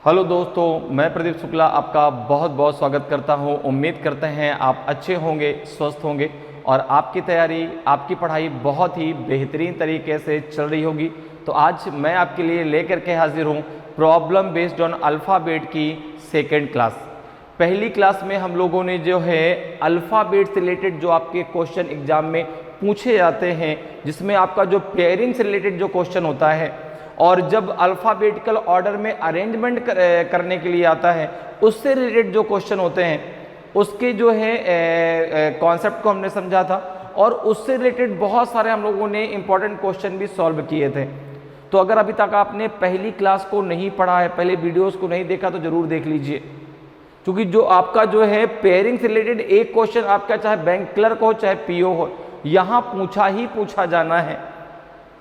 Hello दोस्तों, मैं प्रदीप शुक्ला आपका बहुत बहुत स्वागत करता हूं। उम्मीद करते हैं आप अच्छे होंगे, स्वस्थ होंगे और आपकी तैयारी, आपकी पढ़ाई बहुत ही बेहतरीन तरीके से चल रही होगी। तो आज मैं आपके लिए लेकर के हाजिर हूं प्रॉब्लम बेस्ड ऑन अल्फ़ाबेट की सेकेंड क्लास। पहली क्लास में हम लोगों ने जो है अल्फ़ाबेट से रिलेटेड जो आपके क्वेश्चन एग्जाम में पूछे जाते हैं, जिसमें आपका जो पेयरिंग से रिलेटेड जो क्वेश्चन होता है और जब अल्फ़ाबेटिकल ऑर्डर में अरेंजमेंट करने के लिए आता है, उससे रिलेटेड जो क्वेश्चन होते हैं उसके जो है कॉन्सेप्ट को हमने समझा था और उससे रिलेटेड बहुत सारे हम लोगों ने इंपॉर्टेंट क्वेश्चन भी सॉल्व किए थे। तो अगर अभी तक आपने पहली क्लास को नहीं पढ़ा है, पहले वीडियोस को नहीं देखा, तो ज़रूर देख लीजिए, क्योंकि जो आपका जो है पेयरिंग से रिलेटेड एक क्वेश्चन आपका चाहे बैंक क्लर्क हो चाहे पीओ हो, यहाँ पूछा ही पूछा जाना है।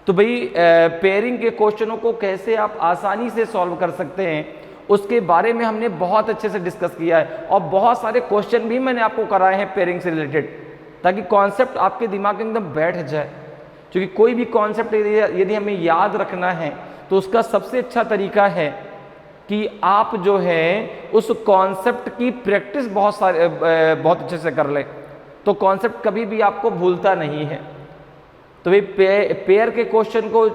तो भाई पेयरिंग के क्वेश्चनों को कैसे आप आसानी से सॉल्व कर सकते हैं, उसके बारे में हमने बहुत अच्छे से डिस्कस किया है और बहुत सारे क्वेश्चन भी मैंने आपको कराए हैं पेयरिंग से रिलेटेड, ताकि कॉन्सेप्ट आपके दिमाग में एकदम बैठ जाए। क्योंकि कोई भी कॉन्सेप्ट यदि हमें याद रखना है तो उसका सबसे अच्छा तरीका है कि आप जो है उस कॉन्सेप्ट की प्रैक्टिस बहुत अच्छे से कर लें, तो कॉन्सेप्ट कभी भी आपको भूलता नहीं है। तो भाई पेयर के क्वेश्चन को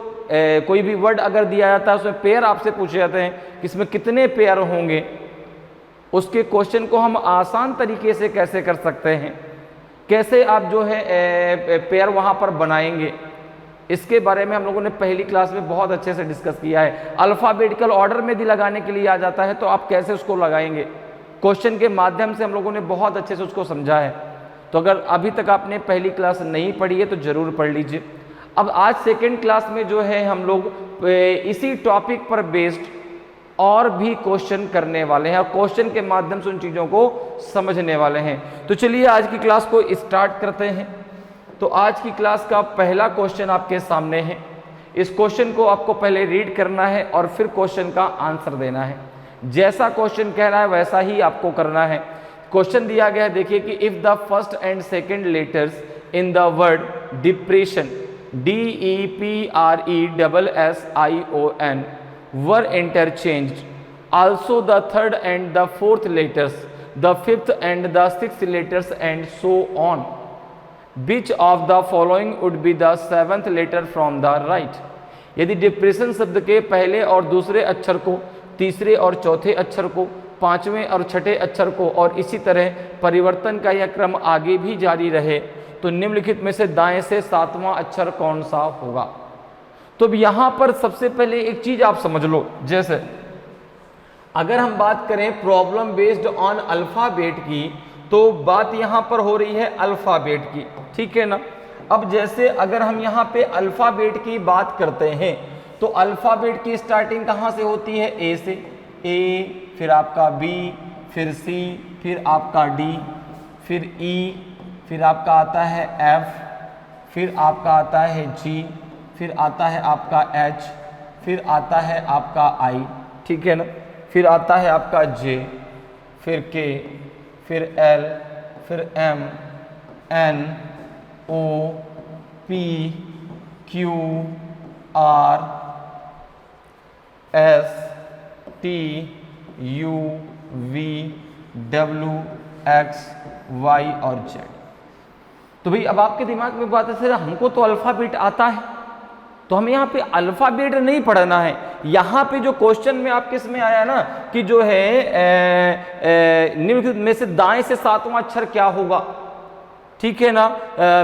कोई भी वर्ड अगर दिया जाता है, उसमें पेयर आपसे पूछे जाते हैं कि इसमें कितने पेयर होंगे, उसके क्वेश्चन को हम आसान तरीके से कैसे कर सकते हैं, कैसे आप जो है पेयर वहाँ पर बनाएंगे, इसके बारे में हम लोगों ने पहली क्लास में बहुत अच्छे से डिस्कस किया है। अल्फ़ाबेटिकल ऑर्डर में यदि लगाने के लिए आ जाता है तो आप कैसे उसको लगाएंगे, क्वेश्चन के माध्यम से हम लोगों ने बहुत अच्छे से उसको समझा है। तो अगर अभी तक आपने पहली क्लास नहीं पढ़ी है तो ज़रूर पढ़ लीजिए। अब आज सेकेंड क्लास में जो है हम लोग इसी टॉपिक पर बेस्ड और भी क्वेश्चन करने वाले हैं और क्वेश्चन के माध्यम से उन चीज़ों को समझने वाले हैं। तो चलिए आज की क्लास को स्टार्ट करते हैं। तो आज की क्लास का पहला क्वेश्चन आपके सामने है। इस क्वेश्चन को आपको पहले रीड करना है और फिर क्वेश्चन का आंसर देना है। जैसा क्वेश्चन कह रहा है वैसा ही आपको करना है। क्वेश्चन दिया गया है, देखिए कि if the first and second letters in the word depression DEPRESSION were interchanged, also the third and the fourth letters, the fifth and the sixth letters and so on, which of the following would be the seventh letter from the right? यदि depression शब्द के पहले और दूसरे अक्षर को, तीसरे और चौथे अक्षर को, पांचवें और छठे अक्षर को और इसी तरह परिवर्तन का यह क्रम आगे भी जारी रहे, तो निम्नलिखित में से दाएं से सातवां अक्षर कौन सा होगा? तो अब यहां पर सबसे पहले एक चीज आप समझ लो, जैसे अगर हम बात करें प्रॉब्लम बेस्ड ऑन अल्फाबेट की, तो बात यहां पर हो रही है अल्फाबेट की, ठीक है ना। अब जैसे अगर हम यहां पे अल्फाबेट की बात करते हैं तो अल्फाबेट की स्टार्टिंग कहां से होती है? ए से। ए, फिर आपका बी, फिर सी, फिर आपका डी, फिर ई, फिर आपका आता है एफ, फिर आपका आता है जी, फिर आता है आपका एच, फिर आता है आपका आई, ठीक है ना। फिर आता है आपका जे, फिर के, फिर एल, फिर M, N, O, P, Q, R, S, T, U, V, W, X, Y और जेड। तो भाई अब आपके दिमाग में बात है, सर हमको तो अल्फ़ाबेट आता है, तो हमें यहाँ पे अल्फ़ाबेट नहीं पढ़ना है। यहाँ पे जो क्वेश्चन में आपके इसमें आया ना कि जो है निम्नलिखित में से दाएं से सातवां अक्षर क्या होगा, ठीक है ना।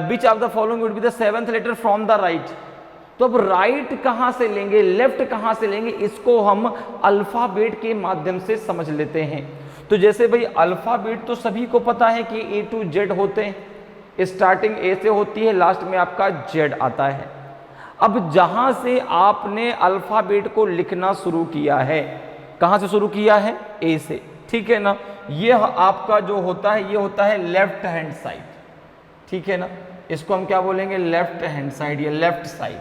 Which of the following would be the seventh letter from the right. तो अब राइट कहां से लेंगे, लेफ्ट कहां से लेंगे, इसको हम अल्फ़ाबेट के माध्यम से समझ लेते हैं। तो जैसे भाई अल्फ़ाबेट तो सभी को पता है कि A to Z होते हैं, स्टार्टिंग ए से होती है, लास्ट में आपका जेड आता है। अब जहां से आपने अल्फ़ाबेट को लिखना शुरू किया है, कहां से शुरू किया है? ए से, ठीक है ना। ये आपका जो होता है ये होता है लेफ्ट हैंड साइड, ठीक है ना। इसको हम क्या बोलेंगे? लेफ्ट हैंड साइड या लेफ्ट साइड,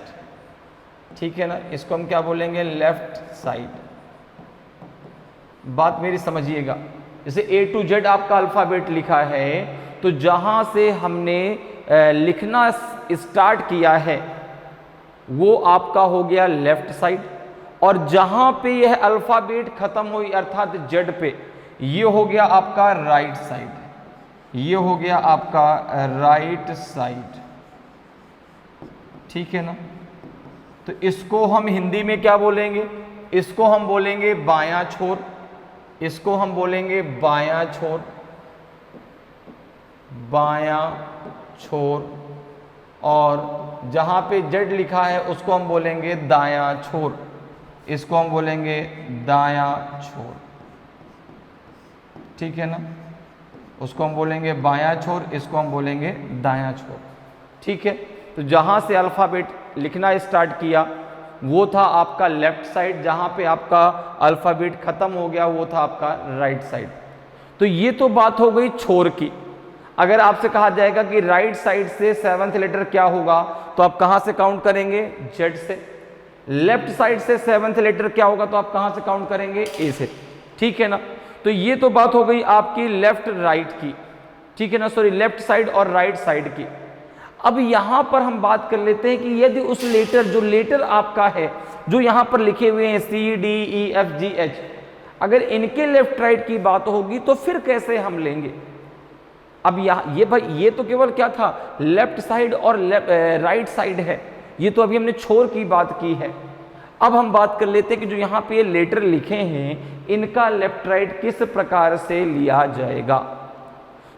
ठीक है ना। इसको हम क्या बोलेंगे? Left side. बात मेरी समझिएगा, जैसे A to Z आपका अल्फ़ाबेट लिखा है, तो जहां से हमने लिखना स्टार्ट किया है वो आपका हो गया लेफ्ट साइड, और जहां पे यह अल्फाबेट खत्म हुई अर्थात जेड पे, ये हो गया आपका राइट साइड, ये हो गया आपका राइट साइड, ठीक है ना। तो इसको हम हिंदी में क्या बोलेंगे, इसको हम बोलेंगे बायां छोर, इसको हम बोलेंगे बायां छोर, बायां छोर, और जहां पे जेड लिखा है उसको हम बोलेंगे दायां छोर, इसको हम बोलेंगे दायां छोर, ठीक है ना। उसको हम बोलेंगे बायां छोर, इसको हम बोलेंगे दायां छोर, ठीक है। तो जहां से अल्फाबेट लिखना स्टार्ट किया वो था आपका लेफ्ट साइड, जहां पे आपका अल्फाबेट खत्म हो गया वो था आपका राइट साइड। तो ये तो बात हो गई छोर की। अगर आपसे कहा जाएगा कि राइट साइड से 7th लेटर क्या होगा, तो आप कहां से काउंट करेंगे, जेड से। लेफ्ट साइड से 7th लेटर क्या होगा, तो आप कहां से काउंट करेंगे, ए से, ठीक है ना। तो ये तो बात हो गई आपकी लेफ्ट राइट की, ठीक है ना, सॉरी लेफ्ट साइड और राइट साइड की। अब यहां पर हम बात कर लेते हैं कि यदि उस लेटर, जो लेटर आपका है जो यहां पर लिखे हुए हैं C D E F G H, अगर इनके लेफ्ट राइट की बात होगी तो फिर कैसे हम लेंगे। अब ये भाई ये तो केवल क्या था, लेफ्ट साइड और राइट साइड है, ये तो अभी हमने छोर की बात की है। अब हम बात कर लेते हैं कि जो यहाँ पे लेटर लिखे हैं इनका लेफ्ट राइट किस प्रकार से लिया जाएगा।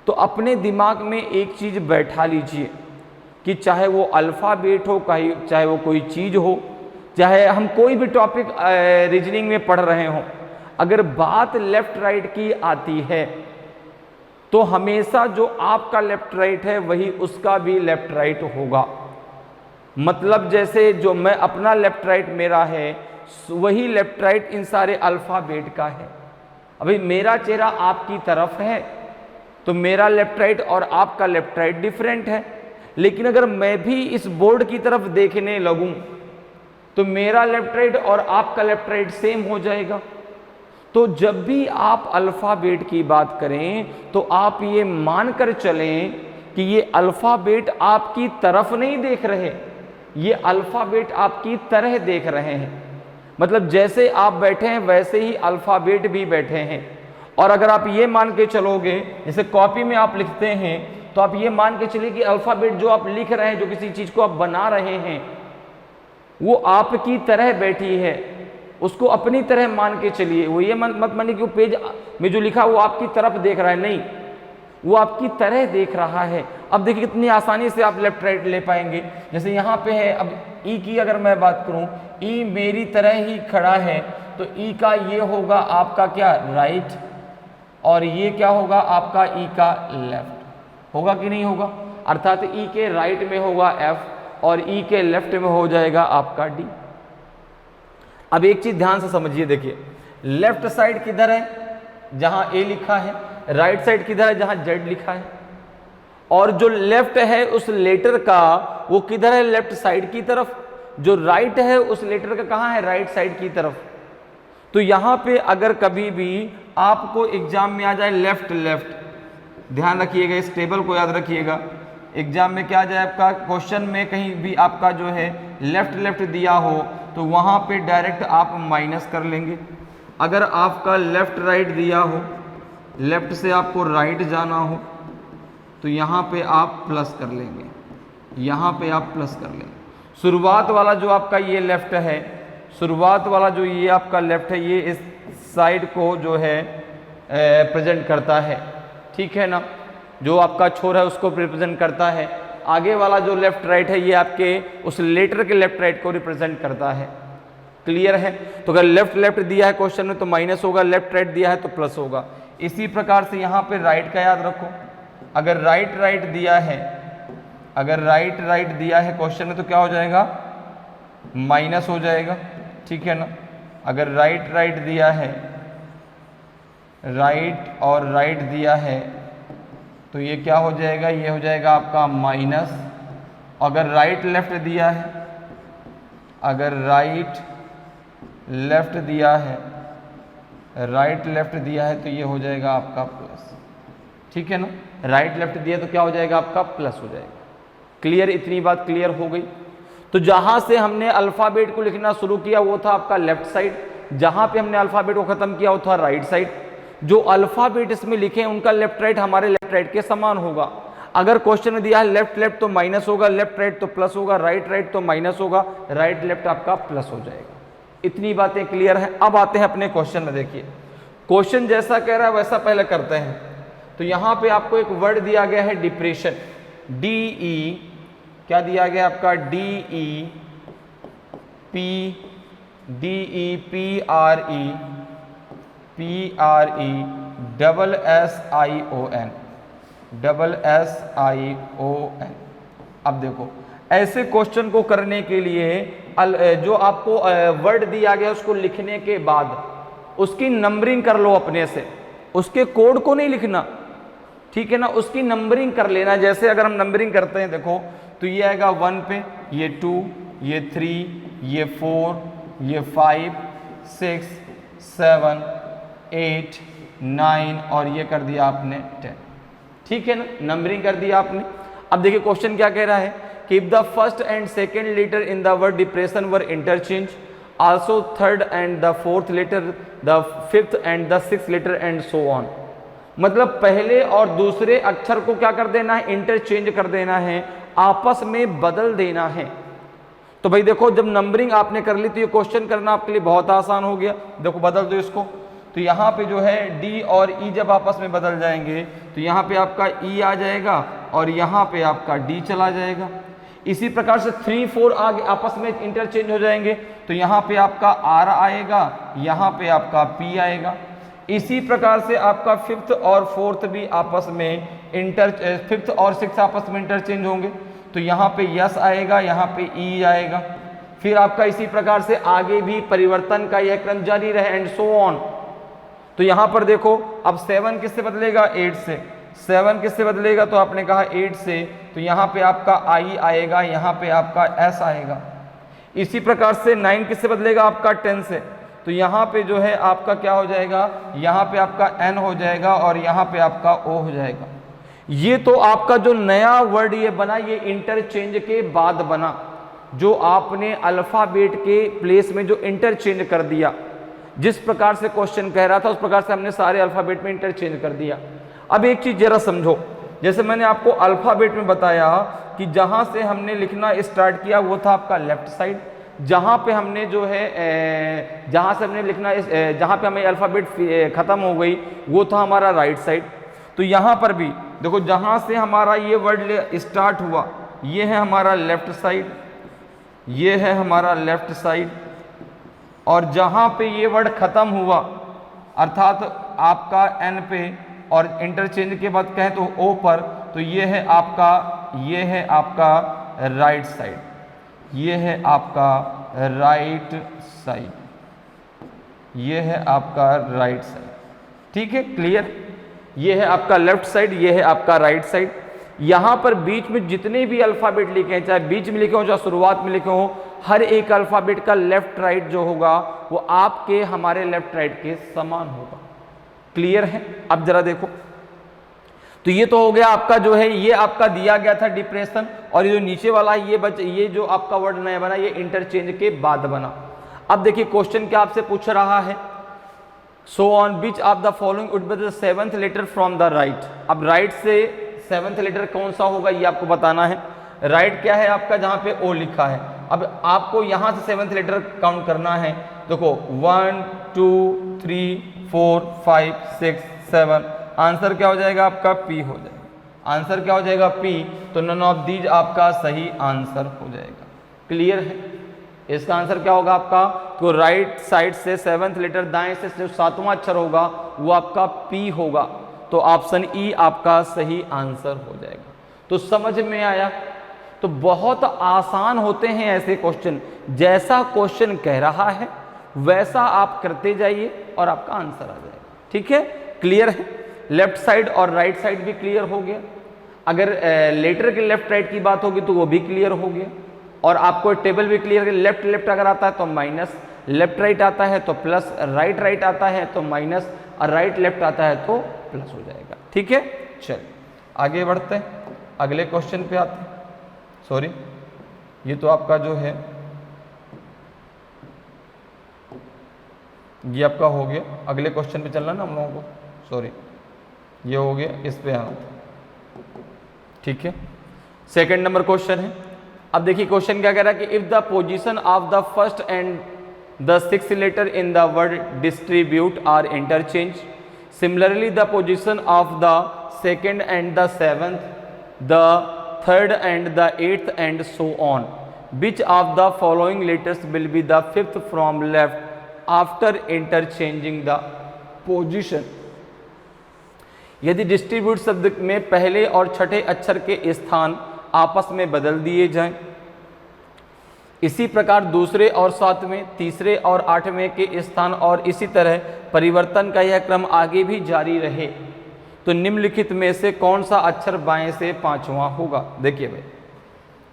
तो अपने दिमाग में एक चीज बैठा लीजिए कि चाहे वो अल्फाबेट हो, चाहे वो कोई चीज हो, चाहे हम कोई भी टॉपिक रीजनिंग में पढ़ रहे हो, अगर बात लेफ्ट राइट की आती है तो हमेशा जो आपका लेफ्ट राइट है वही उसका भी लेफ्ट राइट होगा। मतलब जैसे जो मैं अपना लेफ्ट राइट मेरा है वही लेफ्ट राइट इन सारे अल्फाबेट का है। अभी मेरा चेहरा आपकी तरफ है तो मेरा लेफ्ट राइट और आपका लेफ्ट राइट डिफरेंट है, लेकिन अगर मैं भी इस बोर्ड की तरफ देखने लगूं तो मेरा लेफ्ट राइट और आपका लेफ्ट राइट सेम हो जाएगा। तो जब भी आप अल्फाबेट की बात करें तो आप ये मानकर चलें कि ये अल्फाबेट आपकी तरफ नहीं देख रहे, ये अल्फाबेट आपकी तरह देख रहे हैं। मतलब जैसे आप बैठे हैं वैसे ही अल्फाबेट भी बैठे हैं। और अगर आप ये मान के चलोगे, जैसे कॉपी में आप लिखते हैं तो आप ये मान के चलिए कि अल्फाबेट जो आप लिख रहे हैं, जो किसी चीज को आप बना रहे हैं, वो आपकी तरह बैठी है, उसको अपनी तरह मान के चलिए। वो ये मत मानिए कि वो पेज में जो लिखा वो आपकी तरफ देख रहा है, नहीं, वो आपकी तरह देख रहा है। अब देखिए कितनी आसानी से आप लेफ्ट राइट ले पाएंगे। जैसे यहाँ पे है, अब ई की अगर मैं बात करूं, ई मेरी तरह ही खड़ा है तो ई का ये होगा आपका क्या, राइट, और ये क्या होगा आपका ई का लेफ्ट, होगा कि नहीं होगा। अर्थात ई के राइट में होगा एफ और ई के लेफ्ट में हो जाएगा आपका डी। अब एक चीज ध्यान से समझिए, देखिए लेफ्ट साइड किधर है, जहां ए लिखा है, राइट साइड किधर है, जहां जेड लिखा है, और जो लेफ्ट है उस लेटर का वो किधर है, लेफ्ट साइड की तरफ, जो राइट है उस लेटर का कहां है, राइट साइड की तरफ। तो यहां पे अगर कभी भी आपको एग्जाम में आ जाए लेफ्ट लेफ्ट, ध्यान रखिएगा, इस टेबल को याद रखिएगा। एग्जाम में क्या आ जाए आपका, क्वेश्चन में कहीं भी आपका जो है लेफ्ट लेफ्ट दिया हो तो वहां पे डायरेक्ट आप माइनस कर लेंगे। अगर आपका लेफ्ट राइट दिया हो, लेफ्ट से आपको राइट जाना हो तो यहाँ पे आप प्लस कर लेंगे, यहाँ पे आप प्लस कर लेंगे। शुरुआत वाला जो आपका ये लेफ्ट है, शुरुआत वाला जो ये आपका लेफ्ट है, ये इस साइड को जो है प्रेजेंट करता है, ठीक है ना, जो आपका छोर है उसको रिप्रेजेंट करता है। आगे वाला जो लेफ्ट राइट है ये आपके उस लेटर के लेफ्ट राइट को रिप्रेजेंट करता है। क्लियर है। तो अगर लेफ्ट लेफ्ट दिया है क्वेश्चन में तो माइनस होगा, लेफ्ट राइट दिया है तो प्लस होगा। इसी प्रकार से यहाँ पे राइट का याद रखो, अगर राइट राइट दिया है, अगर राइट राइट दिया है क्वेश्चन में तो क्या हो जाएगा, माइनस हो जाएगा, ठीक है ना। अगर राइट राइट दिया है, राइट और राइट दिया है तो ये क्या हो जाएगा, ये हो जाएगा आपका माइनस। अगर राइट लेफ्ट दिया है, अगर राइट लेफ्ट दिया है, राइट लेफ्ट दिया है तो ये हो जाएगा आपका प्लस, ठीक है ना। राइट लेफ्ट दिया तो क्या हो जाएगा आपका प्लस हो जाएगा। क्लियर, इतनी बात क्लियर हो गई। तो तो जहां से हमने अल्फाबेट को लिखना शुरू किया वो था आपका लेफ्ट साइड, जहां पे हमने अल्फाबेट को खत्म किया वो था राइट साइड। जो अल्फाबेट इसमें लिखे हैं उनका लेफ्ट राइट हमारे लेफ्ट राइट के समान होगा। अगर क्वेश्चन में दिया है लेफ्ट लेफ्ट तो माइनस होगा, लेफ्ट राइट तो प्लस होगा, राइट राइट तो माइनस होगा, राइट लेफ्ट आपका प्लस हो जाएगा। इतनी बातें क्लियर हैं। अब आते हैं अपने क्वेश्चन में। देखिए क्वेश्चन जैसा कह रहा है वैसा पहले करते हैं। तो यहां पे आपको एक वर्ड दिया गया है डिप्रेशन, DE, क्या दिया गया आपका DEPRESSION। अब देखो ऐसे क्वेश्चन को करने के लिए जो आपको वर्ड दिया गया उसको लिखने के बाद उसकी नंबरिंग कर लो अपने से, उसके कोड को नहीं लिखना, ठीक है ना, उसकी नंबरिंग कर लेना। जैसे अगर हम नंबरिंग करते हैं देखो तो ये आएगा 1 पे, ये 2, ये 3, ये 4, ये 5, 6, 7, 8, 9 और ये कर दिया आपने 10, ठीक है ना, नंबरिंग कर दिया आपने। अब देखिए क्वेश्चन क्या कह रहा है कि if the first and second letter in the word depression were interchange, also third and the fourth letter, the fifth and the sixth letter and so on. मतलब पहले और दूसरे अक्षर को क्या कर देना है, इंटरचेंज कर देना है, आपस में बदल देना है। तो भाई देखो जब नंबरिंग आपने कर ली तो ये क्वेश्चन करना आपके लिए बहुत आसान हो गया। देखो बदल दो इसको, तो यहाँ पे जो है D और E जब आपस में बदल जाएंगे तो यहाँ पे आपका E आ जाएगा और यहाँ पे आपका D चला जाएगा। इसी प्रकार से 3, 4 आगे आपस में इंटरचेंज हो जाएंगे तो यहाँ पे आपका R आएगा, यहाँ पे आपका P आएगा। इसी प्रकार से आपका फिफ्थ और फोर्थ भी आपस में फिफ्थ और सिक्स्थ आपस में इंटरचेंज होंगे तो यहाँ पे यस आएगा, यहाँ पे ई आएगा। फिर आपका इसी प्रकार से आगे भी परिवर्तन का यह क्रम जारी रहे एंड सो ऑन। तो यहाँ पर देखो अब 7 किससे बदलेगा, 8 से। 7 किससे बदलेगा तो आपने कहा 8 से, तो यहाँ पे आपका आई आएगा, यहाँ पे आपका एस आएगा। इसी प्रकार से 9 किससे बदलेगा आपका 10 से, तो यहाँ पे जो है आपका क्या हो जाएगा, यहाँ पे आपका एन हो जाएगा और यहाँ पे आपका ओ हो जाएगा। ये तो आपका जो नया वर्ड ये बना ये इंटरचेंज के बाद बना, जो आपने अल्फाबेट के प्लेस में जो इंटरचेंज कर दिया। जिस प्रकार से क्वेश्चन कह रहा था उस प्रकार से हमने सारे अल्फाबेट में इंटरचेंज कर दिया। अब एक चीज जरा समझो, जैसे मैंने आपको अल्फाबेट में बताया कि जहां से हमने लिखना स्टार्ट किया वो था आपका लेफ्ट साइड, जहां पे हमने जो है जहां से हमने लिखना जहां पे हमें अल्फाबेट खत्म हो गई वो था हमारा राइट साइड। तो यहां पर भी देखो जहां से हमारा ये वर्ड स्टार्ट हुआ ये है हमारा लेफ्ट साइड, ये है हमारा लेफ्ट साइड, और जहां पे ये वर्ड खत्म हुआ अर्थात आपका एन पे और इंटरचेंज के बाद कहें तो ओ पर, तो ये है आपका राइट साइड, ये है आपका राइट साइड, ये है आपका राइट साइड, ठीक है, क्लियर। ये है आपका लेफ्ट साइड, ये है आपका राइट साइड। यहां पर बीच में जितने भी अल्फाबेट लिखे हैं, चाहे बीच में लिखे हो चाहे शुरुआत में लिखे हो, हर एक अल्फाबेट का लेफ्ट राइट जो होगा वो आपके हमारे लेफ्ट राइट के समान होगा। क्लियर है। अब जरा देखो, तो ये तो हो गया आपका जो है ये आपका दिया गया था डिप्रेशन, और ये जो नीचे वाला है ये जो आपका वर्ड नया बना ये इंटरचेंज के बाद बना। अब देखिए क्वेश्चन क्या आपसे पूछ रहा है, so on which of the following would be the 7th letter from the right. अब राइट से 7th लेटर कौन सा होगा ये आपको बताना है। राइट क्या है आपका, जहां पे ओ लिखा है। अब आपको यहां से 7th लेटर काउंट करना है। देखो 1 2 3 4 5 6 7, आंसर क्या हो जाएगा आपका पी हो जाएगा। आंसर क्या हो जाएगा पी, तो नन ऑफ दीज आपका सही आंसर हो जाएगा। क्लियर है। इसका आंसर क्या होगा आपका, तो राइट साइड से 7th लेटर दाएं से जो 7वां अक्षर होगा वो आपका पी होगा, तो ऑप्शन ई आपका सही आंसर हो जाएगा। तो समझ में आया। तो बहुत आसान होते हैं ऐसे क्वेश्चन, जैसा क्वेश्चन कह रहा है वैसा आप करते जाइए और आपका आंसर आ जाएगा। ठीक है, क्लियर है। लेफ्ट साइड और राइट साइड भी क्लियर हो गया। अगर लेटर के लेफ्ट राइट की बात होगी तो वो भी क्लियर हो गया, और आपको टेबल भी क्लियर है। लेफ्ट लेफ्ट अगर आता है तो माइनस, लेफ्ट राइट आता है तो प्लस, राइट राइट आता है तो माइनस, और राइट लेफ्ट आता है तो प्लस हो जाएगा। ठीक है, चल आगे बढ़ते हैं, अगले क्वेश्चन पे आते हैं। सॉरी, ये तो आपका जो है ये आपका हो गया। अगले क्वेश्चन पे चलना ना हम लोगों को, सॉरी ये हो गया, इस पे आना था, ठीक है। सेकंड नंबर क्वेश्चन है। अब देखिए क्वेश्चन क्या कह रहा है कि if the position of the first and the sixth letter in the word distribute are interchange, similarly the position of the second and the seventh, the third and the eighth and so on, which of the following letters will be the fifth from left after interchanging the position. यदि distribute शब्द में पहले और छठे अक्षर के स्थान आपस में बदल दिए जाएं, इसी प्रकार दूसरे और सातवें, तीसरे और आठवें के स्थान और इसी तरह परिवर्तन का यह क्रम आगे भी जारी रहे, तो निम्नलिखित में से कौन सा अक्षर बाएं से पांचवां होगा। देखिए भाई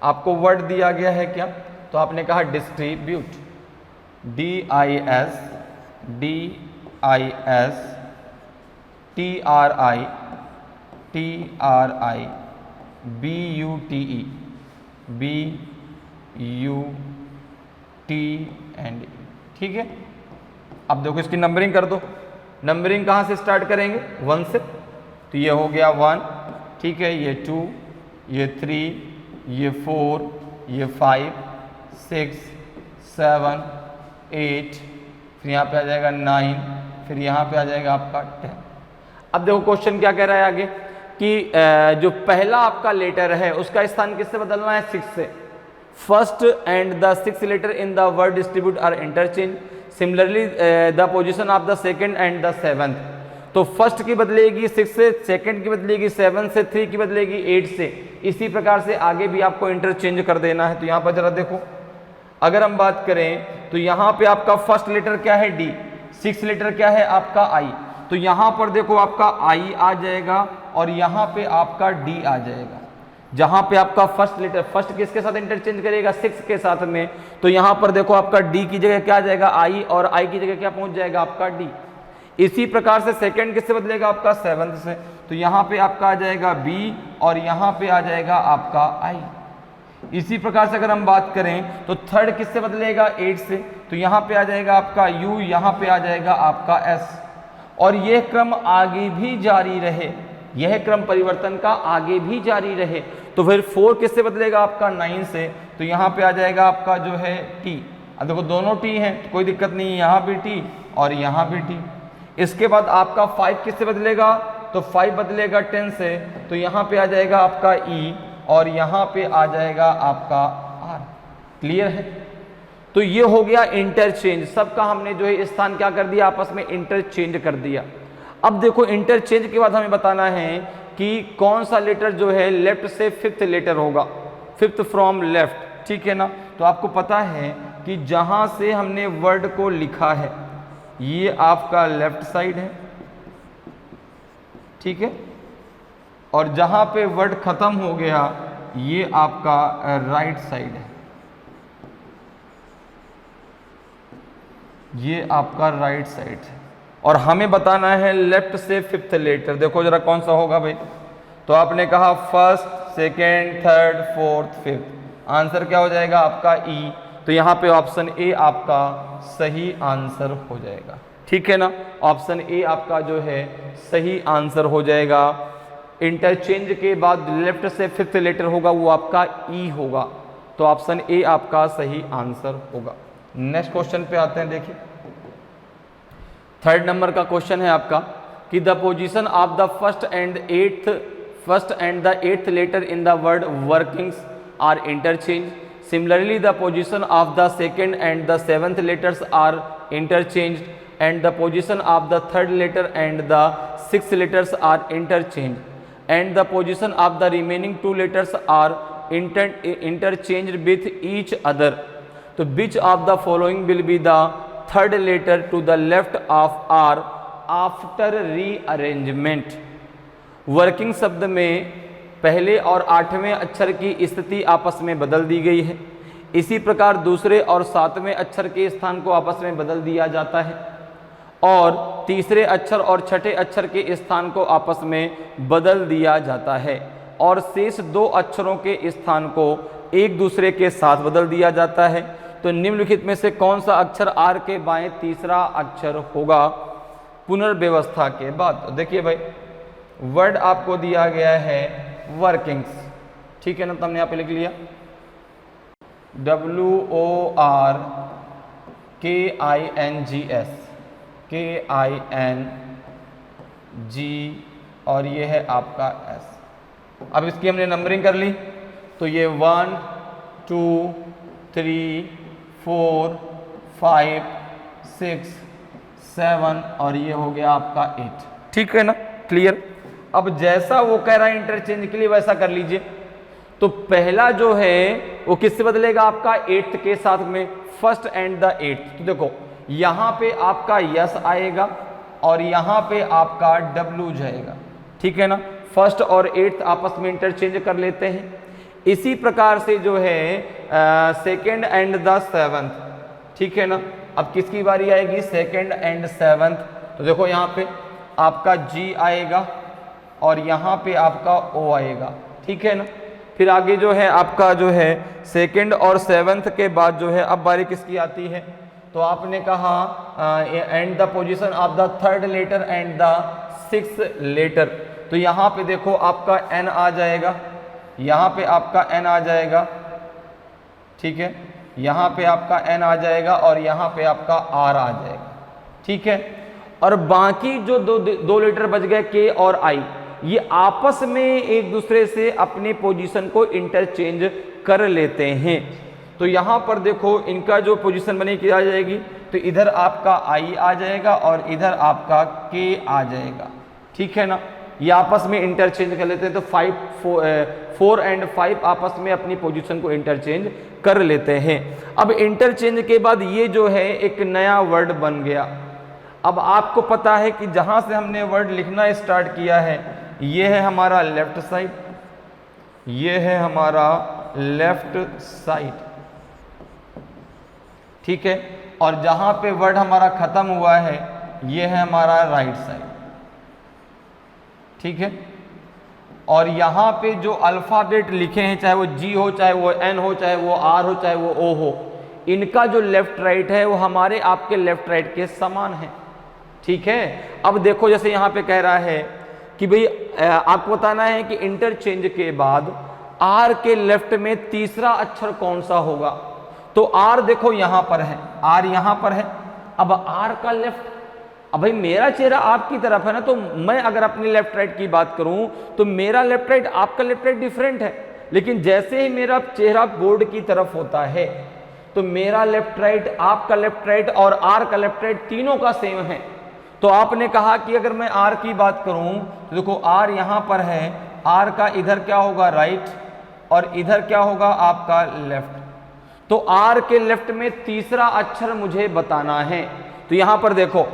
आपको वर्ड दिया गया है क्या, तो आपने कहा डिस्ट्रीब्यूट, DIS BUTE, ठीक है। अब देखो इसकी नंबरिंग कर दो। नंबरिंग कहाँ से स्टार्ट करेंगे, 1 से, तो ये हो गया 1, ठीक है, ये 2, ये 3, ये 4, ये 5, 6, 7, 8, फिर यहाँ पे आ जाएगा 9, फिर यहाँ पे आ जाएगा आपका 10। अब देखो क्वेश्चन क्या कह रहा है आगे कि जो पहला आपका लेटर है उसका स्थान किससे बदलना है, 6 से। First and the six letter in the word distribute are interchange, similarly the position of the second and the seventh, तो फर्स्ट की बदलेगी 6 से, सेकंड की बदलेगी 7 से, 3 की बदलेगी 8 से, इसी प्रकार से आगे भी आपको इंटरचेंज कर देना है। तो यहाँ पर जरा देखो, अगर हम बात करें तो यहाँ पे आपका फर्स्ट लेटर क्या है, D, सिक्स लेटर क्या है आपका I, तो यहाँ पर देखो आपका I आ जाएगा और यहाँ पे आपका D आ जाएगा। जहाँ पे आपका फर्स्ट लेटर, फर्स्ट किसके साथ इंटरचेंज करेगा, 6 के साथ में, तो यहाँ पर देखो आपका D की जगह क्या आ जाएगा, I, और I की जगह क्या पहुँच जाएगा आपका D। इसी प्रकार से सेकंड किससे बदलेगा आपका, 7 से, तो यहाँ पे आपका आ जाएगा B और यहाँ पे आ जाएगा आपका I। इसी प्रकार से अगर हम बात करें तो थर्ड किससे बदलेगा, 8 से, तो यहाँ पे आ जाएगा आपका U, यहाँ पे आ जाएगा आपका S, और यह क्रम आगे भी जारी रहे, यह क्रम परिवर्तन का आगे भी जारी रहे, तो फिर 4 किससे बदलेगा आपका, 9 से, तो यहाँ पे आ जाएगा आपका जो है T। अब देखो दोनों T हैं तो कोई दिक्कत नहीं है, यहाँ भी T और यहाँ भी T। इसके बाद आपका 5 किससे बदलेगा, तो 5 बदलेगा 10 से, तो यहाँ पे आ जाएगा आपका E और यहाँ पे आ जाएगा आपका R। क्लियर है। तो ये हो गया इंटरचेंज, सबका हमने जो है स्थान क्या कर दिया, आपस में इंटरचेंज कर दिया। अब देखो इंटरचेंज के बाद हमें बताना है कि कौन सा लेटर जो है लेफ्ट से फिफ्थ लेटर होगा, फिफ्थ फ्रॉम लेफ्ट, ठीक है ना। तो आपको पता है कि जहां से हमने वर्ड को लिखा है ये आपका लेफ्ट साइड है, ठीक है, और जहां पे वर्ड खत्म हो गया ये आपका राइट साइड है, ये आपका राइट साइड है। और हमें बताना है लेफ्ट से फिफ्थ लेटर, देखो जरा कौन सा होगा भाई, तो आपने कहा first, second, third, fourth, fifth, answer क्या हो जाएगा आपका E, तो यहाँ पे ऑप्शन A आपका सही आंसर हो जाएगा, ठीक है ना। ऑप्शन A आपका जो है सही आंसर हो जाएगा। इंटरचेंज के बाद लेफ्ट से फिफ्थ लेटर होगा वो आपका E होगा, तो ऑप्शन A आपका सही आंसर होगा। नेक्स्ट क्वेश्चन पे आते हैं, देखिए थर्ड नंबर का क्वेश्चन है आपका कि the position of the first and the eighth letter in the word workings are interchange, similarly the position of the second and the seventh letters are interchange and the position of the third letter and the six letters are interchange and the position of the remaining two letters are interchange with each other, तो which of the following will be the third letter to the left of are after rearrangement. Working शब्द में पहले और आठवें अक्षर की स्थिति आपस में बदल दी गई है, इसी प्रकार दूसरे और सातवें अक्षर के स्थान को आपस में बदल दिया जाता है, और तीसरे अक्षर और छठे अक्षर के स्थान को आपस में बदल दिया जाता है, और शेष दो अक्षरों के स्थान को एक दूसरे के साथ बदल दिया जाता है। तो निम्नलिखित में से कौन सा अक्षर आर के बाएं तीसरा अक्षर होगा पुनर्व्यवस्था के बाद? तो देखिए भाई, वर्ड आपको दिया गया है वर्किंग्स, ठीक है ना, तो हमने यहाँ पे लिख लिया WORKINGS और ये है आपका S। अब इसकी हमने नंबरिंग कर ली, तो ये 1 2 3 4 5 6 7 और ये हो गया आपका 8, ठीक है ना, क्लियर। अब जैसा वो कह रहा है इंटरचेंज के लिए वैसा कर लीजिए। तो पहला जो है वो किससे बदलेगा? आपका 8th के साथ में, फर्स्ट एंड द 8th। तो देखो यहां पे आपका यस आएगा और यहां पे आपका W जाएगा, ठीक है ना। फर्स्ट और 8th आपस में इंटरचेंज कर लेते हैं। इसी प्रकार से जो है सेकेंड एंड द 7th, ठीक है ना। अब किसकी बारी आएगी? Second and 7th। तो देखो यहाँ पे आपका G आएगा और यहाँ पे आपका O आएगा, ठीक है ना। फिर आगे जो है आपका जो है सेकेंड और 7th के बाद जो है अब बारी किसकी आती है? तो आपने कहा and the position of the 3rd letter and the 6th letter. तो यहाँ पे देखो आपका N आ जाएगा, यहाँ पे आपका N आ जाएगा, ठीक है, यहाँ पे आपका N आ जाएगा और यहाँ पे आपका R आ जाएगा, ठीक है। और बाकी जो दो लेटर बच गए K और I, ये आपस में एक दूसरे से अपने पोजीशन को इंटरचेंज कर लेते हैं। तो यहाँ पर देखो इनका जो पोजीशन बनी की आ जाएगी, तो इधर आपका I आ जाएगा और इधर आपका K आ जाएगा, ठीक है ना। ये आपस में इंटरचेंज कर लेते हैं। तो 4 एंड 5 आपस में अपनी पोजीशन को इंटरचेंज कर लेते हैं। अब इंटरचेंज के बाद ये जो है एक नया वर्ड बन गया। अब आपको पता है कि जहां से हमने वर्ड लिखना स्टार्ट किया है, ये है हमारा लेफ्ट साइड, ये है हमारा लेफ्ट साइड, ठीक है। और जहां पे वर्ड हमारा खत्म हुआ है, ये है हमारा राइट साइड, ठीक है। और यहाँ पे जो अल्फाबेट लिखे हैं, चाहे वो G हो, चाहे वो N हो, चाहे वो R हो, चाहे वो O हो, इनका जो लेफ्ट राइट है वो हमारे आपके लेफ्ट राइट के समान है, ठीक है। अब देखो जैसे यहाँ पे कह रहा है कि भाई आपको बताना है कि इंटरचेंज के बाद R के लेफ्ट में तीसरा अक्षर कौन सा होगा। तो R देखो यहाँ पर है, R यहाँ पर है। अब R का लेफ्ट, अब भाई मेरा चेहरा आपकी तरफ है ना, तो मैं अगर अपनी लेफ्ट राइट की बात करूं तो मेरा लेफ्ट राइट आपका लेफ्ट राइट डिफरेंट है। लेकिन जैसे ही मेरा चेहरा बोर्ड की तरफ होता है, तो मेरा लेफ्ट राइट, आपका लेफ्ट राइट और R का लेफ्ट राइट तीनों का सेम है। तो आपने कहा कि अगर मैं R की बात करूं तो देखो R यहां पर है, R का इधर क्या होगा? राइट, और इधर क्या होगा? आपका लेफ्ट। तो R के लेफ्ट में तीसरा अक्षर मुझे बताना है। तो यहां पर देखो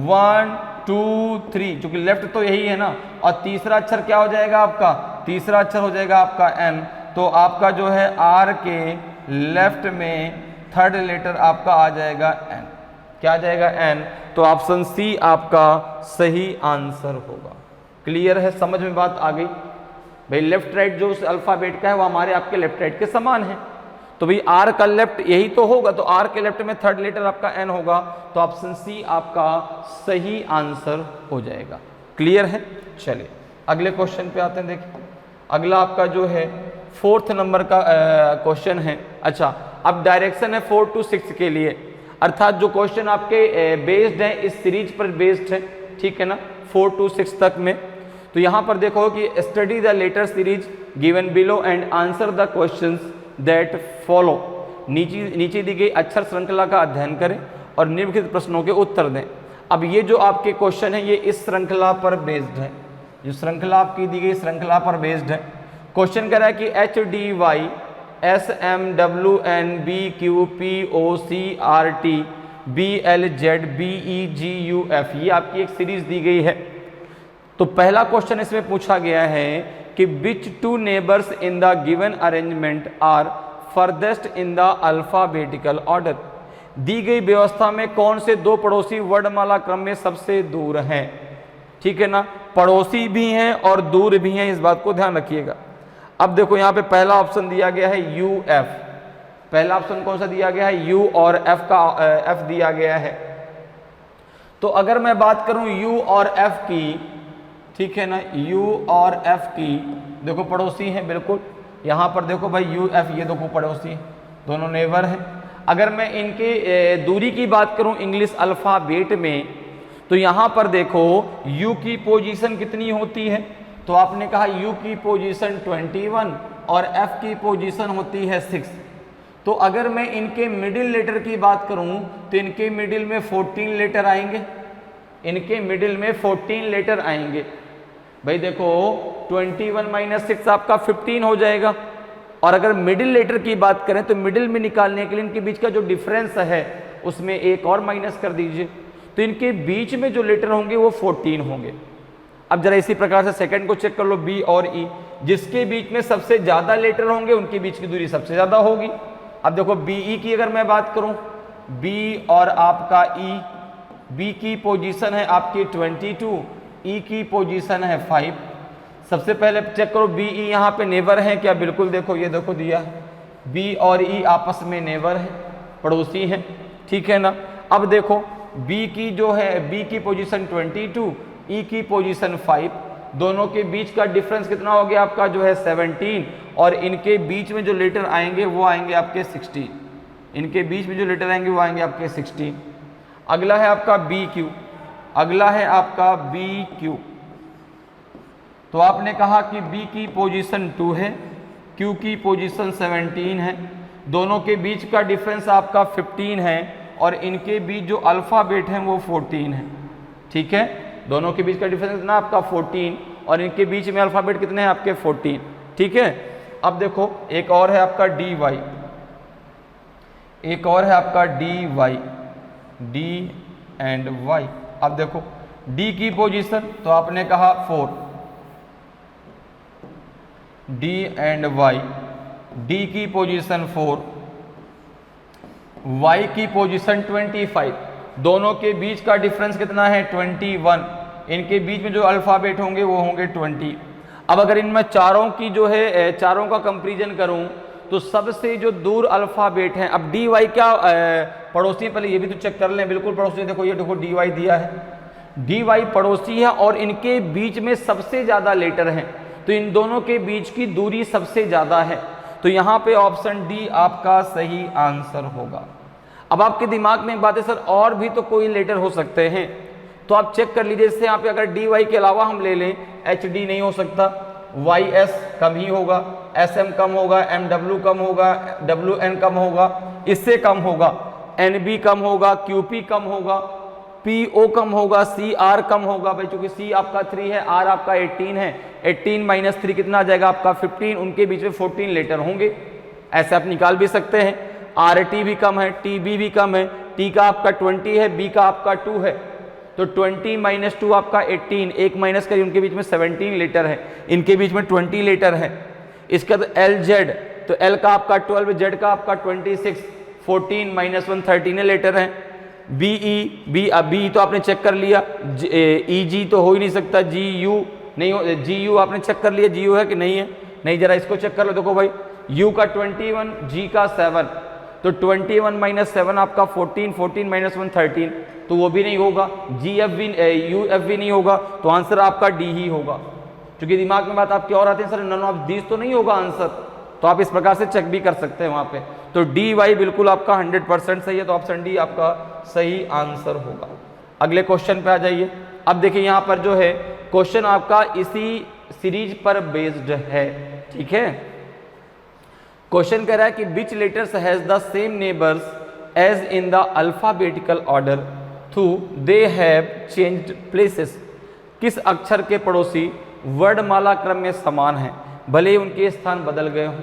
1 2 3, चूंकि लेफ्ट तो यही है ना, और तीसरा अक्षर क्या हो जाएगा आपका? तीसरा अक्षर हो जाएगा आपका N। तो आपका जो है R के लेफ्ट में 3rd लेटर आपका आ जाएगा N। क्या आ जाएगा? N। तो ऑप्शन सी आपका सही आंसर होगा। क्लियर है? समझ में बात आ गई भाई? लेफ्ट राइट जो उस अल्फाबेट का है वो हमारे आपके लेफ्ट राइट के समान है। तो भाई R का लेफ्ट यही तो होगा, तो R के लेफ्ट में 3rd लेटर आपका N होगा। तो ऑप्शन सी आपका सही आंसर हो जाएगा। क्लियर है? चलिए अगले क्वेश्चन पे आते हैं। देखिए अगला आपका जो है 4th नंबर का क्वेश्चन है। अच्छा, अब डायरेक्शन है 4 to 6 के लिए, अर्थात जो क्वेश्चन आपके बेस्ड है इस सीरीज पर बेस्ड है, ठीक है ना, 4 to 6 तक में। तो यहाँ पर देखो कि study the letter series given below and answer the questions that follow. नीचे दी गई अक्षर श्रृंखला का अध्ययन करें और निम्नलिखित प्रश्नों के उत्तर दें। अब ये जो आपके क्वेश्चन है ये इस श्रृंखला पर बेस्ड है, जो श्रृंखला आपकी दी गई श्रृंखला पर बेस्ड है। क्वेश्चन कह रहा है कि HDY SMWNBQPOCRT BLZBEGUF ये आपकी एक सीरीज दी गई है। तो पहला क्वेश्चन इसमें पूछा गया है कि which two neighbours in the given arrangement are farthest in the alphabetical order. दी गई व्यवस्था में कौन से दो पड़ोसी वर्णमाला क्रम में सबसे दूर हैं, ठीक है ना। पड़ोसी भी हैं और दूर भी हैं, इस बात को ध्यान रखिएगा। अब देखो यहाँ पे पहला ऑप्शन दिया गया है यू एफ, पहला ऑप्शन कौन सा दिया गया है, यू और एफ का, एफ दिया गया है। तो अगर मैं बात करूं यू और एफ की, ठीक है ना, यू और एफ की, देखो पड़ोसी हैं बिल्कुल, यहाँ पर देखो भाई यू एफ, ये देखो पड़ोसी हैं, दोनों नेबर हैं। अगर मैं इनके दूरी की बात करूं इंग्लिश अल्फ़ाबेट में, तो यहाँ पर देखो यू की पोजीशन कितनी होती है, तो आपने कहा यू की पोजीशन 21 और एफ की पोजीशन होती है 6। तो अगर मैं इनके मिडिल लेटर की बात करूं तो इनके मिडिल में 14 लेटर आएंगे, इनके मिडिल में 14 लेटर आएंगे। भाई देखो 21 माइनस 6 आपका 15 हो जाएगा। और अगर मिडिल लेटर की बात करें तो मिडिल में निकालने के लिए इनके बीच का जो डिफरेंस है उसमें एक और माइनस कर दीजिए, तो इनके बीच में जो लेटर होंगे वो 14 होंगे। अब जरा इसी प्रकार से सेकंड को चेक कर लो, बी और ई, जिसके बीच में सबसे ज्यादा लेटर होंगे उनके बीच की दूरी सबसे ज्यादा होगी। अब देखो बी ई की अगर मैं बात करूं, बी और आपका ई, बी की पोजीशन है आपकी 22, ई की पोजीशन है 5। सबसे पहले चेक करो बी ई यहाँ पे नेबर है क्या, बिल्कुल देखो ये देखो दिया है, बी और ई आपस में नेबर है, पड़ोसी हैं, ठीक है ना। अब देखो बी की जो है, बी की पोजीशन 22, ई की पोजीशन 5, दोनों के बीच का डिफरेंस कितना हो गया आपका जो है 17, और इनके बीच में जो लेटर आएंगे वो आएंगे आपके 16, इनके बीच में जो लेटर आएंगे वो आएंगे आपके 16। अगला है आपका बी क्यू, अगला है आपका बी क्यू। तो आपने कहा कि बी की पोजीशन 2 है, क्यू की पोजीशन 17 है, दोनों के बीच का डिफरेंस आपका 15 है, और इनके बीच जो अल्फ़ाबेट हैं वो 14 है, ठीक है। दोनों के बीच का डिफरेंस कितना आपका 14, और इनके बीच में अल्फ़ाबेट कितने हैं आपके 14, ठीक है। अब देखो एक और है आपका डी वाई, एक और है आपका D Y, D and Y. अब देखो डी की पोजीशन तो आपने कहा 4, डी एंड वाई, डी की पोजीशन 4, वाई की पोजीशन 25, दोनों के बीच का डिफरेंस कितना है 21, इनके बीच में जो अल्फ़ाबेट होंगे वो होंगे 20। अब अगर इनमें चारों की जो है, चारों का कंपैरिजन करूं तो सबसे जो दूर अल्फ़ाबेट हैं, अब डी वाई क्या पड़ोसी, पहले ये भी तो चेक कर लें, बिल्कुल पड़ोसी, देखो ये देखो डी वाई दिया है, डी वाई पड़ोसी है और इनके बीच में सबसे ज़्यादा लेटर हैं, तो इन दोनों के बीच की दूरी सबसे ज़्यादा है, तो यहाँ पे ऑप्शन डी आपका सही आंसर होगा। अब आपके दिमाग में एक बात है सर और भी तो कोई लेटर हो सकते हैं, तो आप चेक कर लीजिए। जैसे यहाँ पे अगर डी वाई के अलावा हम ले लें, एच डी नहीं हो सकता, वाई एस कम ही होगा, एस एम कम होगा, एम डब्ल्यू कम होगा, डब्ल्यू एन कम होगा, इससे कम होगा, एन बी कम होगा, क्यू पी कम होगा, पी ओ कम होगा, सी आर कम होगा। भाई चूंकि सी आपका 3 है, आर आपका 18 है, 18 माइनस 3 कितना आ जाएगा आपका 15, उनके बीच में 14 लेटर होंगे, ऐसे आप निकाल भी सकते हैं। आर टी भी कम है, टी बी भी कम है, टी का आपका 20 है, बी का आपका 2 है, तो 20 माइनस 2 आपका 18, एक माइनस करिए, उनके बीच में 17 लेटर है, इनके बीच में 20 लेटर है। इसका तो एल जेड, तो एल का आपका 12, जेड का आपका 26, 14 माइनस 1 13 लेटर है। बी ई, बी तो आपने चेक कर लिया, ई जी तो हो ही नहीं सकता, जी यू नहीं हो, जी यू आपने चेक कर लिया, जी यू है कि नहीं है, नहीं, जरा इसको चेक कर लो। देखो भाई यू का 21, जी का 7, तो 21 माइनस 7 आपका 14, 14 माइनस 1 13, तो वो भी नहीं होगा, जी एफ भी, यू एफ भी नहीं होगा, तो आंसर आपका डी ही होगा। क्योंकि दिमाग में बात आपकी और आती है सर नन ऑफ दीज तो नहीं होगा आंसर, तो आप इस प्रकार से चेक भी कर सकते हैं वहां पे। तो डी वाई बिल्कुल आपका 100% सही है, तो ऑप्शन डी आपका सही आंसर होगा। अगले क्वेश्चन पे आ जाइए। अब देखिए यहाँ पर जो है क्वेश्चन आपका इसी सीरीज पर बेस्ड है, ठीक है। क्वेश्चन कह रहा है कि which letters has the same neighbours as in the alphabetical order through they have changed places. किस अक्षर के पड़ोसी वर्णमाला क्रम में समान हैं भले ही उनके स्थान बदल गए हों।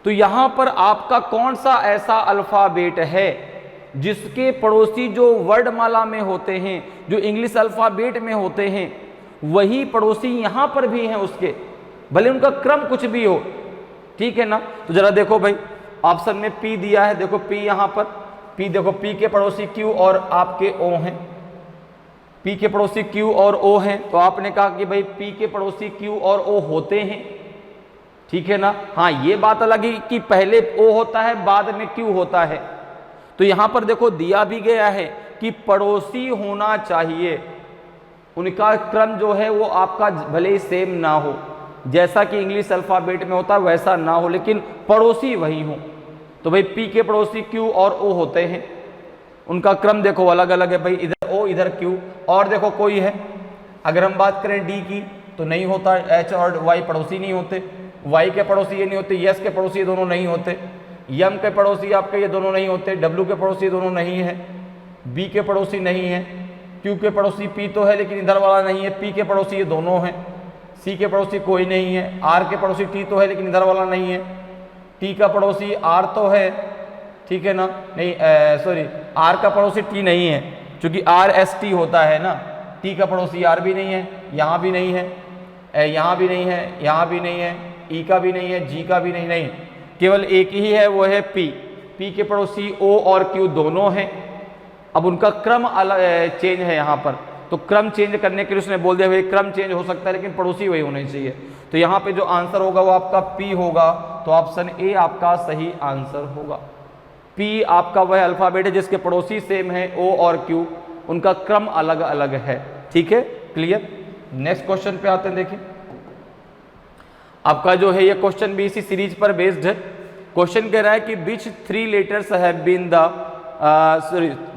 तो यहां पर आपका कौन सा ऐसा अल्फाबेट है जिसके पड़ोसी जो वर्णमाला में होते हैं, जो इंग्लिश अल्फाबेट में होते हैं, वही पड़ोसी यहां पर भी हैं उसके, भले उनका क्रम कुछ भी हो, ठीक है ना। तो जरा देखो भाई ऑप्शन में पी दिया है, देखो पी यहां पर, पी देखो, पी के पड़ोसी क्यू और आपके ओ हैं, पी के पड़ोसी क्यू और ओ हैं, तो आपने कहा कि भाई पी के पड़ोसी क्यू और ओ होते हैं, ठीक है ना। हाँ, ये बात अलग है कि पहले ओ होता है बाद में क्यू होता है। तो यहां पर देखो दिया भी गया है कि पड़ोसी होना चाहिए, उनका क्रम जो है वो आपका भले ही सेम ना हो, जैसा कि इंग्लिश अल्फाबेट में होता है वैसा ना हो, लेकिन पड़ोसी वही हो। तो भाई पी के पड़ोसी क्यू और ओ होते हैं, उनका क्रम देखो अलग अलग है भाई, इधर ओ इधर क्यू। और देखो कोई है, अगर हम बात करें डी की तो नहीं होता, एच और वाई पड़ोसी नहीं होते, वाई के पड़ोसी ये नहीं होते, यस के पड़ोसी ये दोनों नहीं होते, यम के पड़ोसी आपके ये दोनों नहीं होते, डब्ल्यू के पड़ोसी ये दोनों नहीं है, बी के पड़ोसी नहीं है, क्यू के पड़ोसी पी तो है लेकिन इधर वाला नहीं है, पी के पड़ोसी ये दोनों हैं, सी के पड़ोसी कोई नहीं है, आर के पड़ोसी टी तो है लेकिन इधर वाला नहीं है, टी का पड़ोसी आर तो है, ठीक है ना, नहीं सॉरी आर का पड़ोसी टी नहीं है, क्योंकि आर एस टी होता है ना, टी का पड़ोसी आर भी नहीं है, यहाँ भी नहीं है, यहाँ भी नहीं है, यहाँ भी नहीं है, ई का भी नहीं है, जी का भी नहीं, नहीं केवल एक ही है, वो है पी। पी के पड़ोसी ओ और क्यू दोनों हैं। अब उनका क्रम अलग चेंज है यहाँ पर, तो क्रम चेंज करने के लिए उसने बोल दिया भाई क्रम चेंज हो सकता है लेकिन पड़ोसी वही होने चाहिए। तो यहाँ पे जो आंसर होगा वो आपका पी होगा, तो ऑप्शन ए आपका सही आंसर होगा। पी आपका वह अल्फाबेट है जिसके पड़ोसी सेम है, ओ और क्यू, उनका क्रम अलग अलग है। ठीक है, क्लियर। नेक्स्ट क्वेश्चन पे आते हैं। देखिए आपका जो है ये क्वेश्चन भी इसी सीरीज पर बेस्ड है। क्वेश्चन कह रहा है कि which three letters have been the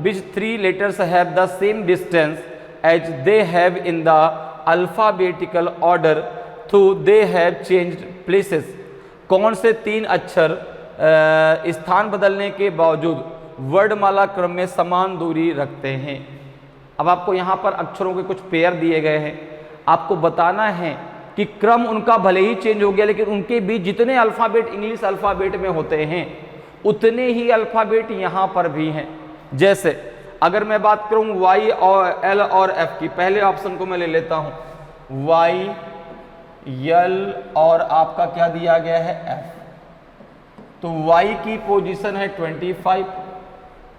which three letters have the same distance as they have in the alphabetical order though they have changed places। कौन से तीन अक्षर स्थान बदलने के बावजूद वर्णमाला क्रम में समान दूरी रखते हैं। अब आपको यहाँ पर अक्षरों के कुछ पेयर दिए गए हैं, आपको बताना है कि क्रम उनका भले ही चेंज हो गया लेकिन उनके बीच जितने अल्फ़ाबेट इंग्लिश अल्फ़ाबेट में होते हैं उतने ही अल्फ़ाबेट यहाँ पर भी हैं। जैसे अगर मैं बात करूँ वाई और एल और एफ की, पहले ऑप्शन को मैं ले लेता हूँ, वाई एल और आपका क्या दिया गया है एफ। तो वाई की पोजीशन है 25,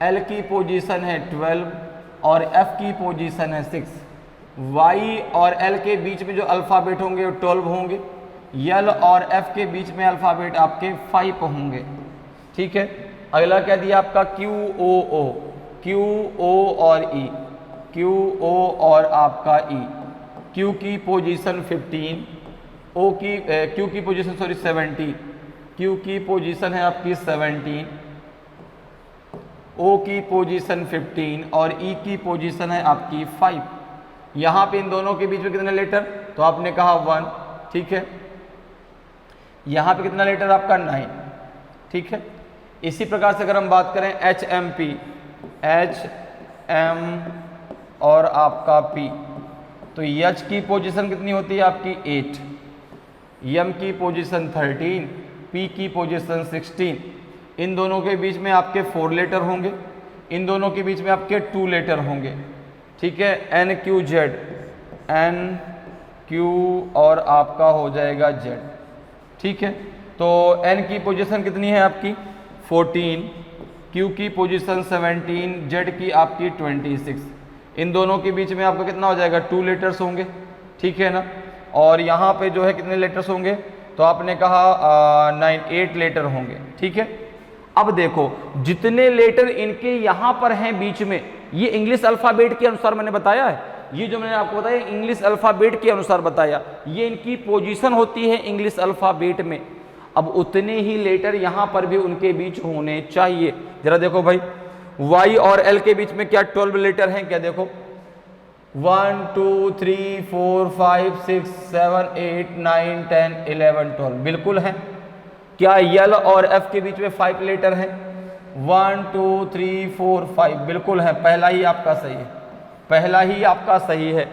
एल की पोजीशन है 12 और एफ की पोजीशन है 6। वाई और एल के बीच में जो अल्फ़ाबेट होंगे वो 12 होंगे, एल और एफ के बीच में अल्फ़ाबेट आपके 5 होंगे। ठीक है, अगला क्या दिया आपका क्यू ओ ओ, क्यू ओ और ई, क्यू ओ और आपका ई। क्यू की पोजीशन 15, ओ की क्यू की पोजीशन 17, क्यू की पोजीशन है आपकी 17, ओ की पोजीशन 15 और ई की पोजीशन है आपकी 5। यहाँ पे इन दोनों के बीच में कितने लेटर, तो आपने कहा 1, ठीक है। यहाँ पे कितना लेटर आपका 9, ठीक है। इसी प्रकार से अगर हम बात करें H M P, H M और आपका पी, तो एच की पोजीशन कितनी होती है आपकी 8, एम की पोजीशन 13, पी की पोजीशन 16। इन दोनों के बीच में आपके 4 लेटर होंगे, इन दोनों के बीच में आपके 2 लेटर होंगे। ठीक है, N Q Z, N Q और आपका हो जाएगा जेड। ठीक है, तो एन की पोजीशन कितनी है आपकी 14, क्यू की पोजीशन 17, जेड की आपकी 26। इन दोनों के बीच में आपका कितना हो जाएगा 2 लेटर्स होंगे। ठीक है ना, और यहाँ पे जो है कितने लेटर्स होंगे, तो आपने कहा 8 लेटर होंगे। ठीक है, अब देखो जितने लेटर इनके यहाँ पर हैं बीच में, ये इंग्लिश अल्फ़ाबेट के अनुसार मैंने बताया है, ये जो मैंने आपको बताया इंग्लिश अल्फ़ाबेट के अनुसार बताया, ये इनकी पोजीशन होती है इंग्लिश अल्फ़ाबेट में। अब उतने ही लेटर यहाँ पर भी उनके बीच होने चाहिए। जरा देखो भाई, वाई और एल के बीच में क्या 12 लेटर हैं, क्या देखो 1 2 3 4 5 6 7 8 9 10 11 12 बिल्कुल है। क्या एल और एफ के बीच में 5 लेटर हैं, 1 2 3 4 5 बिल्कुल है, पहला ही आपका सही है, पहला ही आपका सही है।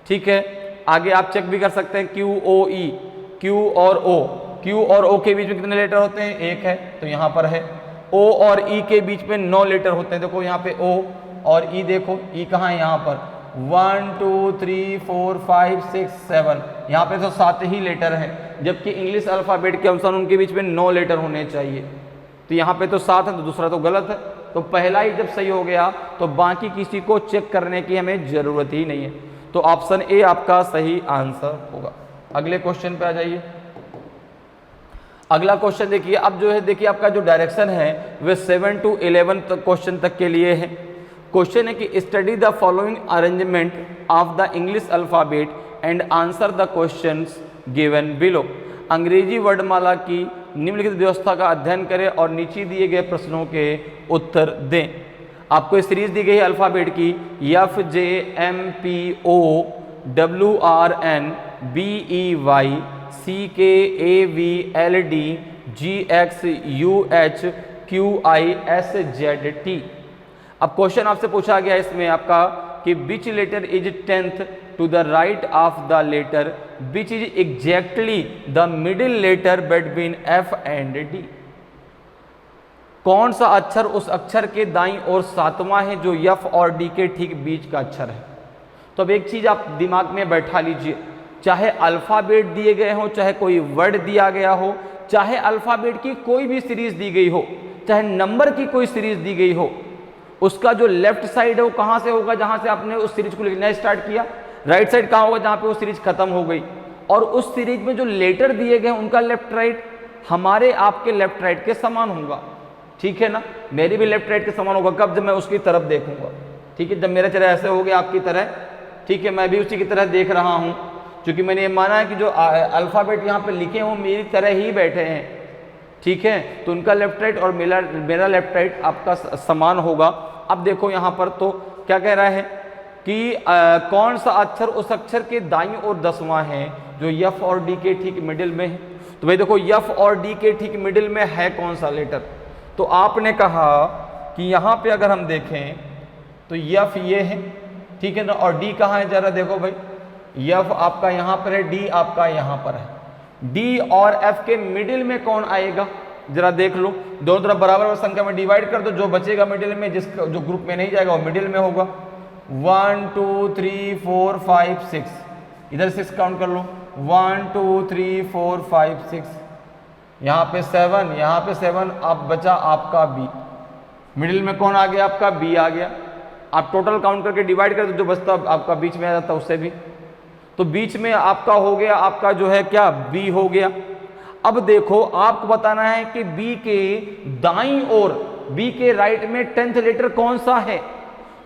ठीक है, आगे आप चेक भी कर सकते हैं क्यू ओ ई, क्यू और ओ, क्यू और ओ के बीच में कितने लेटर होते हैं, 1 है, तो यहाँ पर है। ओ और ई के बीच में 9 लेटर होते हैं, देखो यहाँ पे ओ और ई, देखो ई कहाँ है यहाँ पर 1 2 3 4 5 6 7, यहाँ पे तो 7 ही लेटर हैं, जबकि इंग्लिश अल्फ़ाबेट के अनुसार उनके बीच में 9 लेटर होने चाहिए। तो यहाँ पे तो 7 है, तो दूसरा तो गलत है। तो पहला ही जब सही हो गया तो बाकी किसी को चेक करने की हमें ज़रूरत ही नहीं है। तो ऑप्शन ए आपका सही आंसर होगा। अगले क्वेश्चन पे आ जाइए। अगला क्वेश्चन देखिए, अब जो है देखिए आपका जो डायरेक्शन है वे 7 to 11 तक क्वेश्चन तक के लिए है। क्वेश्चन है कि study the following arrangement of the English alphabet and answer the questions given below. अंग्रेजी वर्णमाला की निम्नलिखित व्यवस्था का अध्ययन करें और नीचे दिए गए प्रश्नों के उत्तर दें। आपको सीरीज दी गई है अल्फाबेट की FJMPOWRNBEY अब क्वेश्चन आपसे पूछा गया इसमें आपका कि which letter is 10th to the right of the letter which is exactly the middle letter between F and D। कौन सा अक्षर उस अक्षर के दाईं ओर सातवां है जो F और D के ठीक बीच का अक्षर है। तो अब एक चीज आप दिमाग में बैठा लीजिए, चाहे अल्फाबेट दिए गए हो, चाहे कोई वर्ड दिया गया हो, चाहे अल्फाबेट की कोई भी सीरीज दी गई हो, चाहे नंबर की कोई सीरीज दी गई हो, उसका जो लेफ्ट साइड है वो कहां से होगा, जहां से आपने उस सीरीज को लिखना स्टार्ट किया। राइट साइड कहां होगा, जहां पे वो सीरीज खत्म हो गई। और उस सीरीज में जो लेटर दिए गए उनका लेफ्ट राइट हमारे आपके लेफ्ट राइट के समान होगा, ठीक है ना। मेरी भी लेफ्ट राइट के समान होगा कब, जब मैं उसकी तरफ देखूंगा, ठीक है। जब मेरा चेहरा ऐसे हो गया आपकी तरह, ठीक है, मैं भी उसी की तरह देख रहा हूं, क्योंकि मैंने ये माना है कि जो अल्फाबेट यहाँ पे लिखे हैं वो मेरी तरह ही बैठे हैं, ठीक है। तो उनका लेफ्ट राइट और मेरा लेफ्ट राइट आपका समान होगा। अब देखो यहाँ पर तो क्या कह रहा है कि कौन सा अक्षर उस अक्षर के दाईं ओर 10वां है जो F और D के ठीक मिडिल में है। तो भाई देखो F और D के ठीक मिडिल में है कौन सा लेटर, तो आपने कहा कि यहाँ पे अगर हम देखें तो F ये है, ठीक है ना, और D कहाँ है, जरा देखो भाई, F आपका यहाँ पर है, D आपका यहाँ पर है। D और F के मिडिल में कौन आएगा, जरा देख लो, दोनों तरफ बराबर संख्या में डिवाइड कर दो, जो बचेगा मिडिल में, जिसका जो ग्रुप में नहीं जाएगा वो मिडिल में होगा। 1 2 3 4 5 6, इधर 6 काउंट कर लो, 1 2 3 4 5 6, यहाँ पे 7, यहाँ पे 7, अब बचा आपका B, मिडिल में कौन आ गया, आपका B आ गया। आप टोटल काउंट करके डिवाइड कर दो, जो बचता आपका बीच में आ जाता उससे भी, तो बीच में आपका हो गया, आपका जो है क्या B हो गया। अब देखो आपको बताना है कि B के दाईं ओर, B के राइट में 10th लेटर कौन सा है।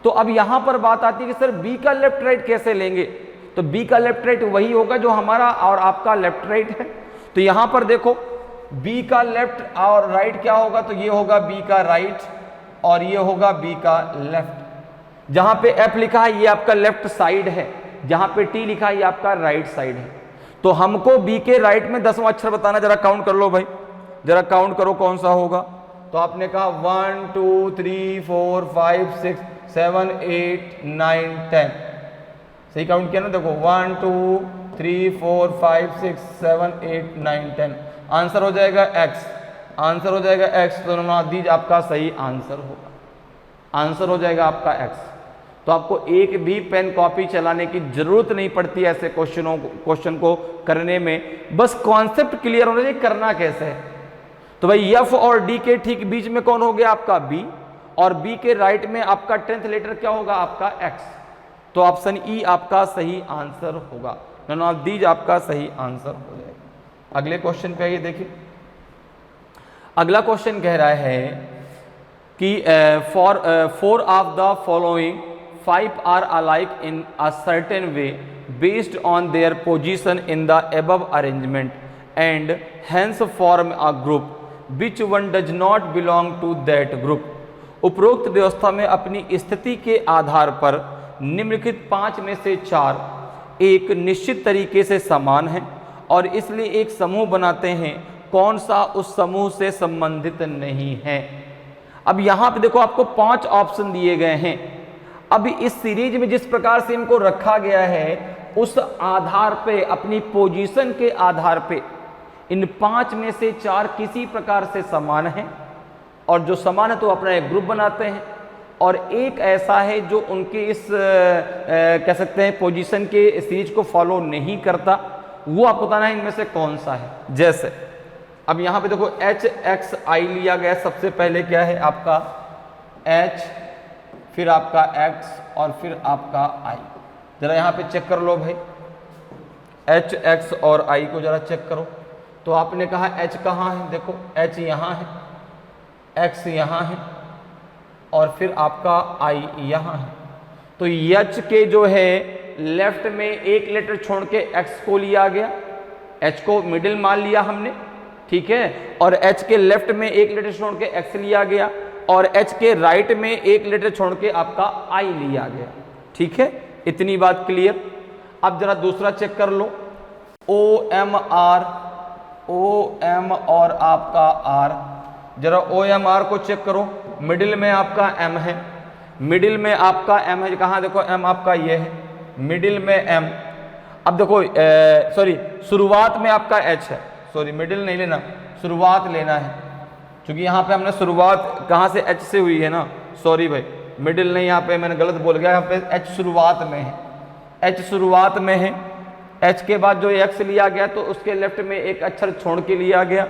तो अब यहां पर बात आती है कि सर B का लेफ्ट राइट कैसे लेंगे, तो B का लेफ्ट राइट वही होगा जो हमारा और आपका लेफ्ट राइट है। तो यहां पर देखो B का लेफ्ट और राइट क्या होगा, तो ये होगा B का राइट और ये होगा B का लेफ्ट। जहां पे F लिखा है ये आपका लेफ्ट साइड है, जहां पे T लिखा है ये आपका राइट साइड है। तो हमको B के राइट में 10वां अक्षर बताना, जरा काउंट कर लो भाई, जरा काउंट करो कौन सा होगा। तो आपने कहा 1 2 3 4 5 6 7 8 9 10, सही काउंट किया ना, देखो 1 2 3 4 5 6 7 8 9 10, आंसर हो जाएगा X, आंसर हो जाएगा X। तो नवादीज आपका सही आंसर होगा, आंसर हो जाएगा आपका X। तो आपको एक भी पेन कॉपी चलाने की जरूरत नहीं पड़ती ऐसे क्वेश्चन को करने में, बस कॉन्सेप्ट क्लियर होना चाहिए करना कैसे है। तो भाई F और D के ठीक बीच में कौन हो गया, आपका B, और B के राइट में आपका 10th लेटर क्या होगा, आपका X। तो ऑप्शन E आपका सही आंसर होगा, नन ऑफ दीज आपका सही आंसर हो जाएगा। अगले क्वेश्चन पे आइए देखिए, अगला क्वेश्चन कह रहा है कि four of the following 5 are alike in a certain way based on their position in the above arrangement and hence form a group which one does not belong to that group। उपरोक्त व्यवस्था में अपनी स्थिति के आधार पर निम्नलिखित 5 में से 4 एक निश्चित तरीके से समान हैं और इसलिए एक समूह बनाते हैं, कौन सा उस समूह से संबंधित नहीं है। अब यहाँ पे देखो आपको 5 ऑप्शन दिए गए हैं। अब इस सीरीज में जिस प्रकार से इनको रखा गया है उस आधार पे, अपनी पोजीशन के आधार पे इन 5 में से 4 किसी प्रकार से समान हैं और जो समान है तो अपना एक ग्रुप बनाते हैं, और एक ऐसा है जो उनके इस कह सकते हैं पोजीशन के सीरीज को फॉलो नहीं करता, वो आपको बताना है इनमें से कौन सा है। जैसे अब यहाँ पे देखो HXI लिया गया, सबसे पहले क्या है आपका H, फिर आपका X और फिर आपका I। जरा यहाँ पे चेक कर लो भाई, H, X और I को जरा चेक करो। तो आपने कहा H कहाँ है, देखो H यहाँ है, X यहाँ है और फिर आपका I यहाँ है। तो H के जो है लेफ्ट में एक लेटर छोड़ के X को लिया गया, H को मिडिल मान लिया हमने, ठीक है, और H के लेफ्ट में एक लेटर छोड़ के X लिया गया और H के राइट में एक लेटर छोड़ के आपका I लिया गया, ठीक है, इतनी बात क्लियर। अब जरा दूसरा चेक कर लो, OM और आपका R, जरा OMR को चेक करो, मिडिल में आपका M है, मिडिल में आपका M है, कहाँ देखो M आपका ये है, मिडिल में M। अब देखो सॉरी शुरुआत में आपका H है, सॉरी मिडिल नहीं लेना, शुरुआत लेना है, क्योंकि यहाँ पे हमने शुरुआत कहाँ से H से हुई है ना, सॉरी भाई मिडिल नहीं, यहाँ पे मैंने गलत बोल गया, यहाँ पे H शुरुआत में है, H शुरुआत में है। H के बाद जो X लिया गया तो उसके लेफ्ट में एक अक्षर छोड़ के लिया गया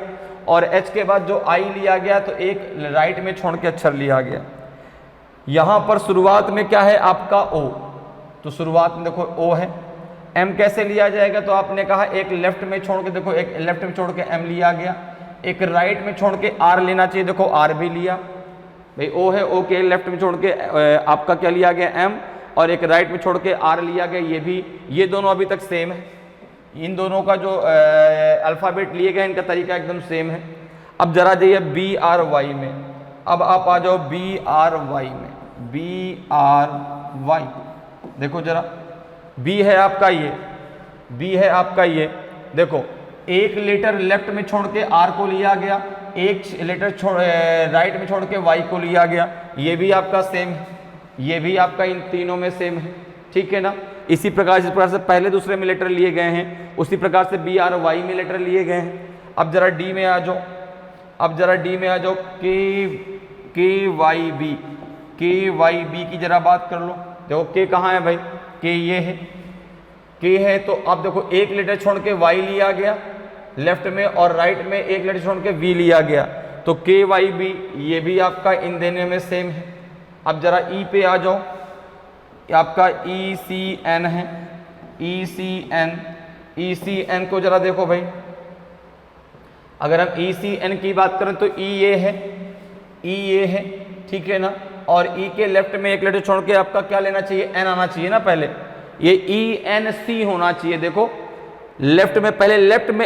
और H के बाद जो I लिया गया तो एक राइट में छोड़ के अक्षर लिया गया। यहाँ पर शुरुआत में क्या है आपका O, तो शुरुआत में देखो O है। M कैसे लिया जाएगा, तो आपने कहा एक लेफ्ट में छोड़ के, देखो एक लेफ्ट में छोड़ के M लिया गया, एक राइट में छोड़ के R लेना चाहिए, देखो R भी लिया भाई, O है, O के लेफ्ट में छोड़ के आपका क्या लिया गया M, और एक राइट में छोड़ के R लिया गया, ये भी, ये दोनों अभी तक सेम है, इन दोनों का जो अल्फ़ाबेट लिए गए इनका तरीका एकदम सेम है। अब जरा जाइए BRY में, अब आप आ जाओ BRY में, BRY देखो जरा, B है आपका ये, B है आपका ये, देखो एक लेटर लेफ्ट में छोड़ के R को लिया गया, एक लेटर राइट में छोड़ के Y को लिया गया, ये भी आपका सेम है, ये भी आपका इन तीनों में सेम है, ठीक है ना। इसी प्रकार जिस प्रकार से पहले दूसरे में लेटर लिए गए हैं उसी प्रकार से BRY में लेटर लिए गए हैं। अब जरा D में आ जाओ, अब जरा D में आ जाओ, KYB की जरा बात कर लो, देखो K कहाँ है भाई, K ये है, K है, तो अब देखो एक लेटर छोड़ के Y लिया गया लेफ्ट में और राइट में एक लेटर छोड़ के V लिया गया, तो KYB ये भी आपका इन दोनों में सेम है। अब जरा E पे आ जाओ, आपका ECN है, ECN को जरा देखो भाई, अगर हम ECN की बात करें तो E ये है, ठीक है ना, और E के लेफ्ट में एक लेटर छोड़ के आपका क्या लेना चाहिए, N आना चाहिए ना, पहले ये ENC होना चाहिए। देखो लेफ्ट में पहले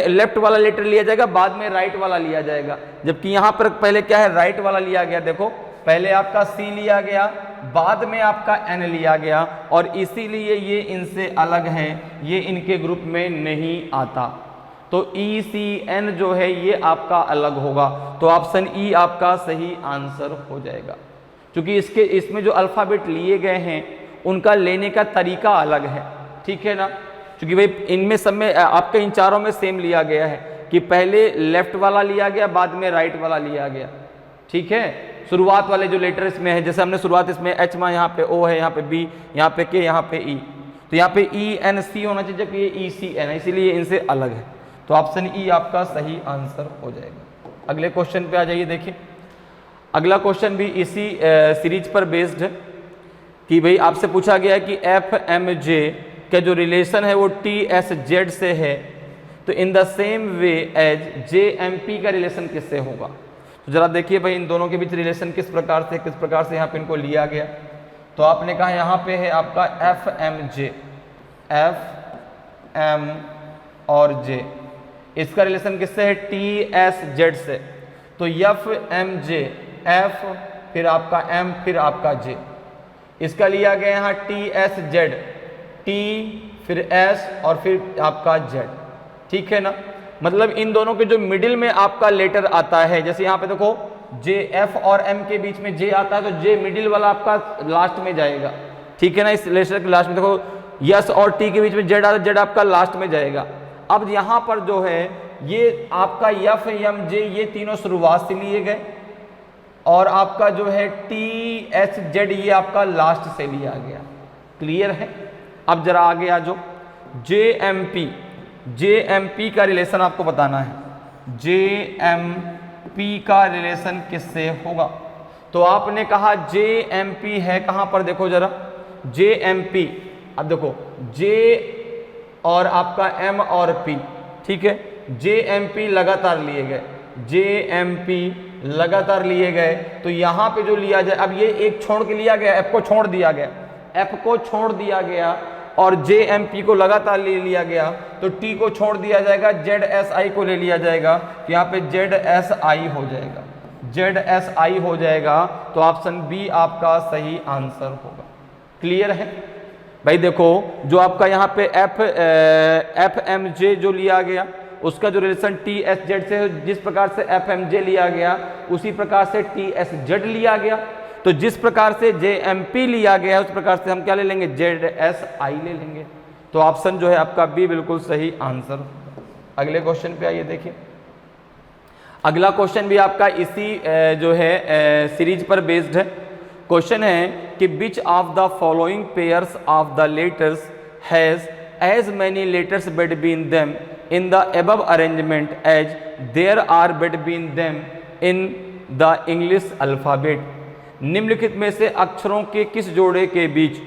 लेफ्ट वाला लेटर लिया जाएगा, बाद में राइट वाला लिया जाएगा, जबकि यहाँ पर पहले क्या है, राइट वाला लिया गया। देखो पहले आपका C लिया गया, बाद में आपका N लिया गया, और इसीलिए ये इनसे अलग है, ये इनके ग्रुप में नहीं आता, तो ECN जो है ये आपका अलग होगा, तो ऑप्शन E आपका सही आंसर हो जाएगा, क्योंकि इसमें जो अल्फ़ाबेट लिए गए हैं उनका लेने का तरीका अलग है, ठीक है ना, क्योंकि भाई इनमें सब में आपके इन चारों में सेम लिया गया है कि पहले लेफ्ट वाला लिया गया, बाद में राइट वाला लिया गया, ठीक है। शुरुआत वाले जो लेटर इसमें है, जैसे हमने शुरुआत इसमें H में, यहाँ पे O है, यहाँ पे B, यहाँ पे K, यहाँ पे E, तो यहाँ पे ENC होना चाहिए, जबकि ये ECN है, इसीलिए इनसे अलग है, तो ऑप्शन E आपका सही आंसर हो जाएगा। अगले क्वेश्चन पे आ जाइए, देखिए अगला क्वेश्चन भी इसी सीरीज पर बेस्ड है कि भाई आपसे पूछा गया है कि FMJ का जो रिलेशन है वो TSZ से है, तो in the same way as JMP का रिलेशन किससे होगा। तो जरा देखिए भाई इन दोनों के बीच रिलेशन किस प्रकार से यहाँ पे इनको लिया गया। तो आपने कहा यहाँ पे है आपका FMJ, FM और J, इसका रिलेशन किससे है, TSZ से, तो FMJ, F फिर आपका M फिर आपका J, इसका लिया गया यहाँ TSZ, T फिर S और फिर आपका Z, ठीक है ना। मतलब इन दोनों के जो मिडिल में आपका लेटर आता है, जैसे यहाँ पे देखो J, F और M के बीच में J आता है, तो J मिडिल वाला आपका लास्ट में जाएगा, ठीक है ना। इस लेटर के लास्ट में देखो S और T के बीच में Z आता है, Z आपका लास्ट में जाएगा। अब यहाँ पर जो है ये आपका F, M, J ये तीनों शुरुआत से लिए गए, और आपका जो है TSZ ये आपका लास्ट से लिया गया, क्लियर है। अब जरा आगे आ जाओ, JMP का रिलेशन आपको बताना है, JMP का रिलेशन किससे होगा। तो आपने कहा JMP है कहाँ पर, देखो जरा JMP, अब देखो J और आपका M और P, ठीक है, JMP लगातार लिए गए, JMP लगातार लिए गए, तो यहाँ पे जो लिया जाए, अब ये एक छोड़ के लिया गया, F को छोड़ दिया गया, F को छोड़ दिया गया और JMP को लगातार ले लिया गया, तो T को छोड़ दिया जाएगा, ZSI को ले लिया जाएगा, तो यहाँ पे ZSI हो जाएगा, ZSI हो जाएगा। तो ऑप्शन बी आपका सही आंसर होगा। क्लियर है भाई? देखो जो आपका यहाँ पे FMJ जो लिया गया, उसका जो रिलेशन TSZ से, जिस प्रकार से FMJ लिया गया उसी प्रकार से TSZ लिया गया, तो जिस प्रकार से JMP लिया गया उस प्रकार से हम क्या ले लेंगे, ZSI ले लेंगे। तो ऑप्शन जो है आपका बी बिल्कुल सही आंसर। अगले क्वेश्चन पे आइए, देखिए अगला क्वेश्चन भी आपका इसी जो है सीरीज पर बेस्ड है। क्वेश्चन है कि which of the following pairs of the letters has as many letters between them in the above arrangement as there are between them in the English alphabet. निम्नलिखित में से अक्षरों के किस जोड़े के बीच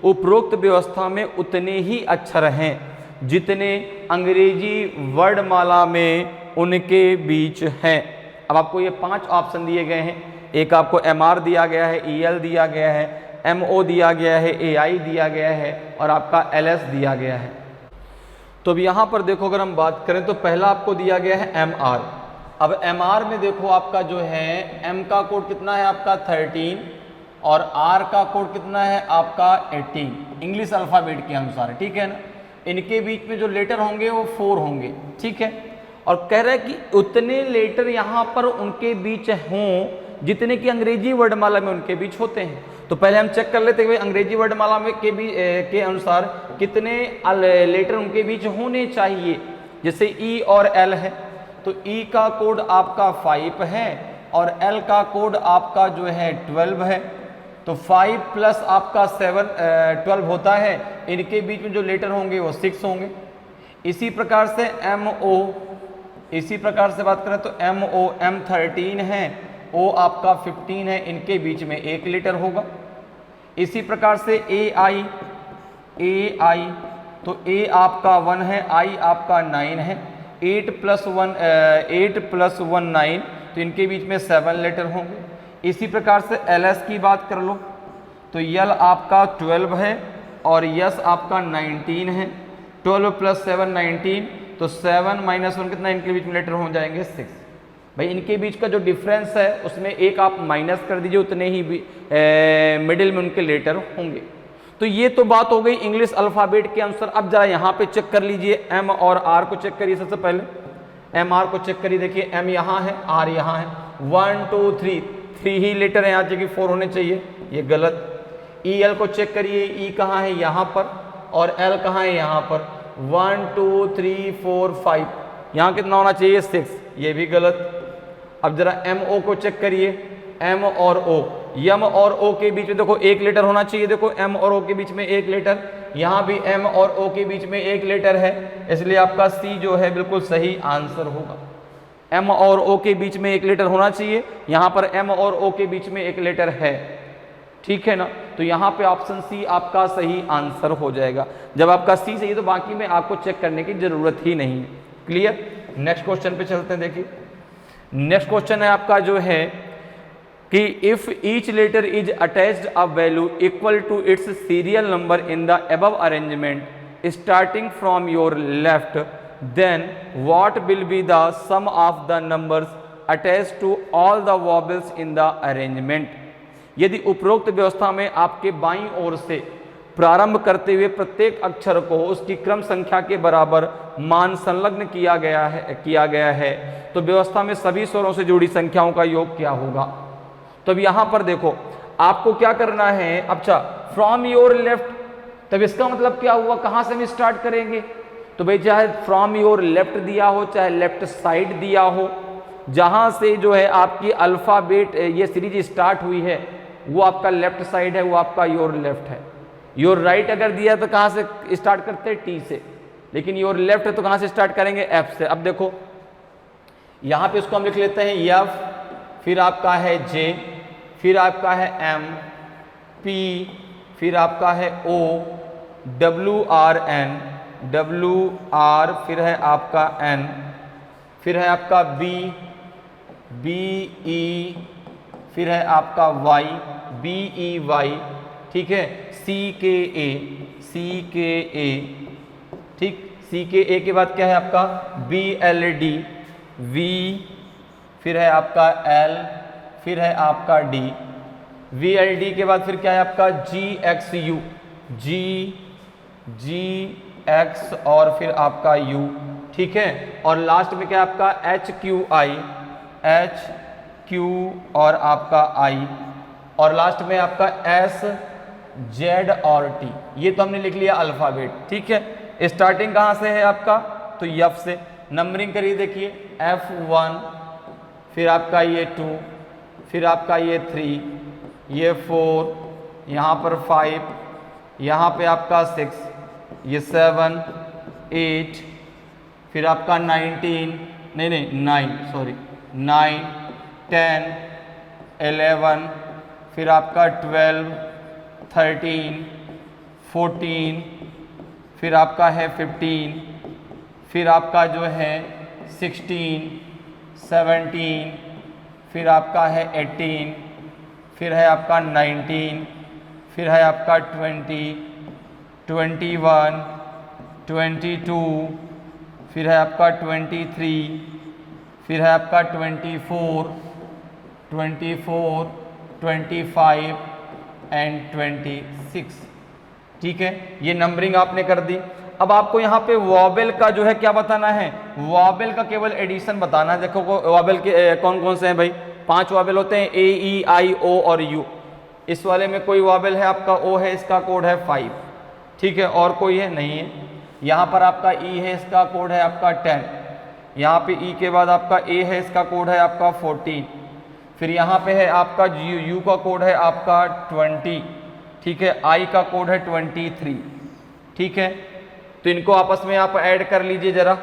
उपरोक्त व्यवस्था में उतने ही अक्षर हैं जितने अंग्रेजी वर्णमाला में उनके बीच हैं। अब आपको ये 5 ऑप्शन दिए गए हैं, एक आपको MR दिया गया है, EL दिया गया है, MO दिया गया है, AI दिया गया है और आपका LS दिया गया है। तो अब यहाँ पर देखो अगर हम बात करें तो पहला आपको दिया गया है MR। अब MR में देखो आपका जो है M का कोड कितना है आपका 13 और R का कोड कितना है आपका 18 इंग्लिश अल्फ़ाबेट के अनुसार, ठीक है ना। इनके बीच में जो लेटर होंगे वो 4 होंगे, ठीक है। और कह रहा है कि उतने लेटर यहाँ पर उनके बीच हों जितने कि अंग्रेजी वर्णमाला में उनके बीच होते हैं। तो पहले हम चेक कर लेते हैं भाई अंग्रेजी वर्णमाला में के अनुसार कितने लेटर उनके बीच होने चाहिए। जैसे E और L है तो E का कोड आपका 5 है और L का कोड आपका जो है 12 है, तो 5 प्लस आपका 12 होता है। इनके बीच में जो लेटर होंगे वो 6 होंगे। इसी प्रकार से MO, इसी प्रकार से बात करें तो MO M13 है, O आपका 15 है, इनके बीच में एक लेटर होगा। इसी प्रकार से AI तो A आपका 1 है, I आपका 9 है, 8 प्लस 1 9, तो इनके बीच में 7 लेटर होंगे। इसी प्रकार से LS की बात कर लो तो L आपका 12 है और S आपका 19 है, 12 प्लस 7 19, तो 7 माइनस 1 कितना, इनके बीच में लेटर हो जाएंगे 6। भाई इनके बीच का जो डिफरेंस है उसमें एक आप माइनस कर दीजिए, उतने ही मिडिल में उनके लेटर होंगे। तो ये तो बात हो गई इंग्लिश अल्फ़ाबेट के अनुसार। अब जरा यहाँ पे चेक कर लीजिए M और R को चेक करिए। सबसे पहले MR को चेक करिए, देखिए M यहाँ है, R यहाँ है, 1 2 3 ही लेटर है, यहाँ जगह 4 होने चाहिए, ये गलत। EL को चेक करिए, E कहाँ है, यहाँ पर, और L कहाँ है, यहाँ पर, 1 2 3 4 5, यहाँ कितना होना चाहिए 6, ये भी गलत। अब जरा MO को चेक करिए, M और O, M और O के बीच में देखो एक लेटर होना चाहिए। देखो M और O के बीच में एक लेटर, यहाँ भी M और O के बीच में एक लेटर है, इसलिए आपका C जो है बिल्कुल सही आंसर होगा। M और O के बीच में एक लेटर होना चाहिए, यहाँ पर M और O के बीच में एक लेटर है, ठीक है ना। तो यहाँ पे ऑप्शन C आपका सही आंसर हो जाएगा। जब आपका C सही तो बाकी में आपको चेक करने की जरूरत ही नहीं है। क्लियर। नेक्स्ट क्वेश्चन पे चलते हैं। देखिए नेक्स्ट क्वेश्चन है आपका जो है कि if each letter is attached a value equal to its serial number in the above arrangement starting from your left, then what will be the sum of the numbers attached to all the vowels in the arrangement. यदि उपरोक्त व्यवस्था में आपके बाईं ओर से प्रारंभ करते हुए प्रत्येक अक्षर को उसकी क्रम संख्या के बराबर मान संलग्न किया गया है तो व्यवस्था में सभी स्वरों से जुड़ी संख्याओं का योग क्या होगा। तो अब यहाँ पर देखो आपको क्या करना है। अच्छा, फ्रॉम योर लेफ्ट, तब इसका मतलब क्या हुआ, कहाँ से हम स्टार्ट करेंगे। तो भाई चाहे फ्रॉम योर लेफ्ट दिया हो चाहे लेफ्ट साइड दिया हो, जहाँ से जो है आपकी अल्फ़ाबेट ये सीरीज स्टार्ट हुई है वो आपका लेफ्ट साइड है, वो आपका योर लेफ्ट है। योर राइट अगर दिया तो कहाँ से स्टार्ट करते हैं, टी से, लेकिन योर लेफ्ट है तो कहाँ से स्टार्ट करेंगे, एफ से। अब देखो यहाँ पे इसको हम लिख लेते हैं एफ, फिर आपका है जे, फिर आपका है एम, पी, फिर आपका है O, W R N, W R, फिर है आपका एन, फिर है आपका बी, बी ई, फिर है आपका वाई, बी ई वाई, ठीक है, सी के ए, सी के ए, ठीक, सी के ए के बाद क्या है आपका बी एल डी, वी, फिर है आपका एल, फिर है आपका डी, वी एल डी के बाद फिर क्या है आपका G X U, G, G X और फिर आपका यू, ठीक है, और लास्ट में क्या है आपका H Q I, H Q और आपका आई, और लास्ट में आपका एस जेड और टी। ये तो हमने लिख लिया अल्फाबेट, ठीक है। स्टार्टिंग कहाँ से है आपका, तो एफ से। नंबरिंग करिए, देखिए F1, फिर आपका ये 2, फिर आपका ये 3, ये 4, यहाँ पर 5, यहाँ पे आपका 6, ये 7, 8, फिर आपका 19, नहीं 9, सॉरी 9, 10, 11, फिर आपका 12, 13, 14, फिर आपका है 15, फिर आपका जो है 16, 17, फिर आपका है 18, फिर है आपका 19, फिर है आपका 20, 21, 22, फिर है आपका 23, फिर है आपका 24, 25 एंड 26, ठीक है। ये नंबरिंग आपने कर दी। अब आपको यहाँ पे वॉवेल का जो है क्या बताना है, वॉवेल का केवल एडिशन बताना है। देखो वॉवेल के कौन कौन से हैं भाई, 5 वॉवेल होते हैं, ए ई आई ओ और यू। इस वाले में कोई वॉवेल है आपका ओ है, इसका कोड है 5, ठीक है, और कोई है नहीं है। यहाँ पर आपका ई है, इसका कोड है आपका 10, यहाँ पे ई के बाद आपका ए है, इसका कोड है आपका 14, फिर यहाँ पे है आपका यू का कोड है आपका 20, ठीक है, आई का कोड है 23, ठीक है। तो इनको आपस में आप ऐड कर लीजिए जरा,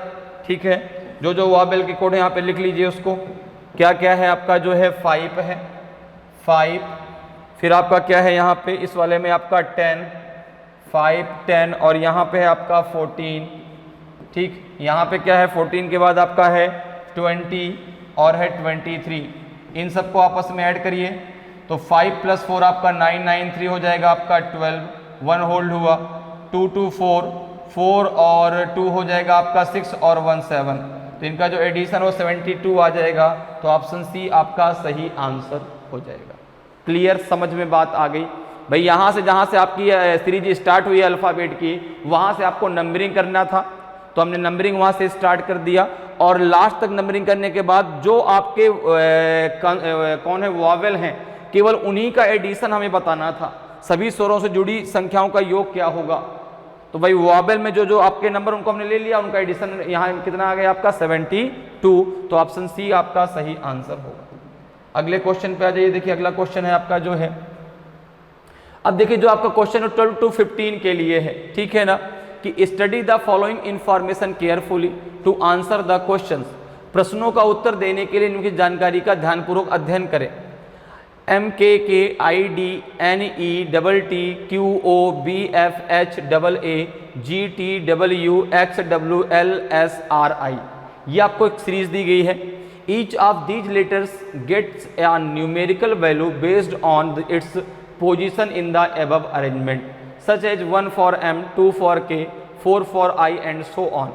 ठीक है। जो जो वॉवेल के कोड है यहाँ पे लिख लीजिए उसको। क्या क्या है आपका जो है 5 है, 5, फिर आपका क्या है यहाँ पे इस वाले में आपका 10, 5, 10 और यहाँ पे है आपका 14, ठीक। यहाँ पे क्या है 14 के बाद आपका है 20 और है 23। इन सबको आपस में ऐड करिए तो 5 + 4 आपका 9, 9 3 हो जाएगा आपका 12, 1 होल्ड हुआ, 2 2 4, 4 और 2 हो जाएगा आपका 6 और 1 7। तो इनका जो एडिशन हो 72 आ जाएगा। तो ऑप्शन सी आपका सही आंसर हो जाएगा। क्लियर, समझ में बात आ गई भाई। यहाँ से जहाँ से आपकी सीरीज स्टार्ट हुई है अल्फ़ाबेट की, वहाँ से आपको नंबरिंग करना था, तो हमने नंबरिंग वहाँ से स्टार्ट कर दिया और लास्ट तक नंबरिंग करने के बाद जो आपके कौन है वॉवेल हैं, केवल उन्हीं का एडिशन हमें बताना था। सभी स्वरों से जुड़ी संख्याओं का योग क्या होगा। तो भाई वॉवेल में जो जो आपके नंबर उनको हमने ले लिया, उनका एडिशन यहाँ कितना आ गया आपका 72। तो ऑप्शन सी आपका सही आंसर होगा। अगले क्वेश्चन पे आ जाइए। देखिए अगला क्वेश्चन है आपका जो है, अब देखिए जो आपका क्वेश्चन 12 to 15 के लिए है, ठीक है ना, कि study the following information carefully to answer the questions. प्रश्नों का उत्तर देने के लिए इनकी जानकारी का ध्यानपूर्वक अध्ययन करें। MKKIDNEWTQOBFHAAGTWXWLSRI, ये आपको एक सीरीज दी गई है। Each of these letters gets a numerical value based on its position in the above arrangement, such as 1 for M, 2 for K, 4 for I and so on.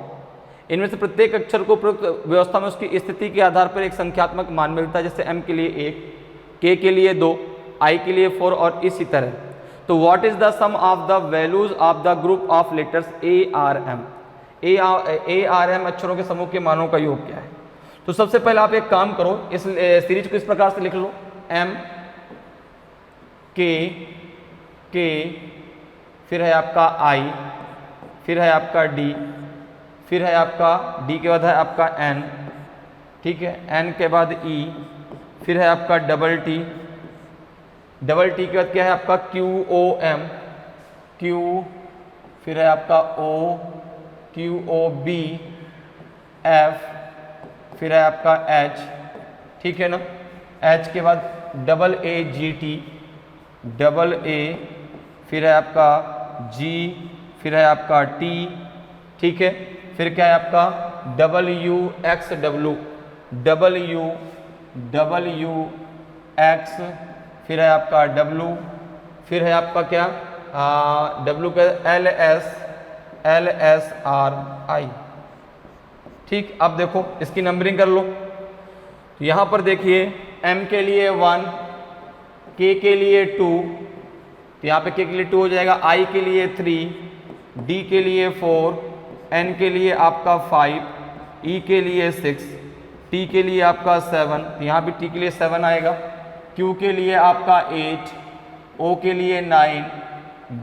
इनमें से प्रत्येक अक्षर को उपरोक्त व्यवस्था में उसकी स्थिति के आधार पर एक संख्यात्मक मान मिलता है। जैसे M के लिए 1, K के लिए 2, I के लिए 4 और इसी तरह। तो what is the sum of the values of the group of letters ARM। ARM अक्षरों के समूह के मानों का योग क्या है। तो सबसे पहले आप एक काम करो, इस सीरीज को इस प्रकार से लिख लो, M K, फिर है आपका I, फिर है आपका D, फिर है आपका D के बाद है आपका N, ठीक है, N के बाद E, फिर है आपका डबल T के बाद क्या है आपका QOM, Q, फिर है आपका O, QOB, F, फिर है आपका H, ठीक है ना, H के बाद AAGT, फिर है आपका G, फिर है आपका T, ठीक है। फिर क्या है आपका W x W, W x, फिर है आपका डब्ल्यू, फिर है आपका क्या डब्ल्यू का एल एस आर आई। ठीक, अब देखो इसकी नंबरिंग कर लो। तो यहां पर देखिए एम के लिए 1, के के लिए 2, तो यहाँ पे के लिए 2 हो जाएगा, आई के लिए 3, डी के लिए 4, एन के लिए आपका 5, ई के लिए 6, टी के लिए आपका 7, तो यहाँ भी टी के लिए 7 आएगा, क्यू के लिए आपका 8, ओ के लिए 9,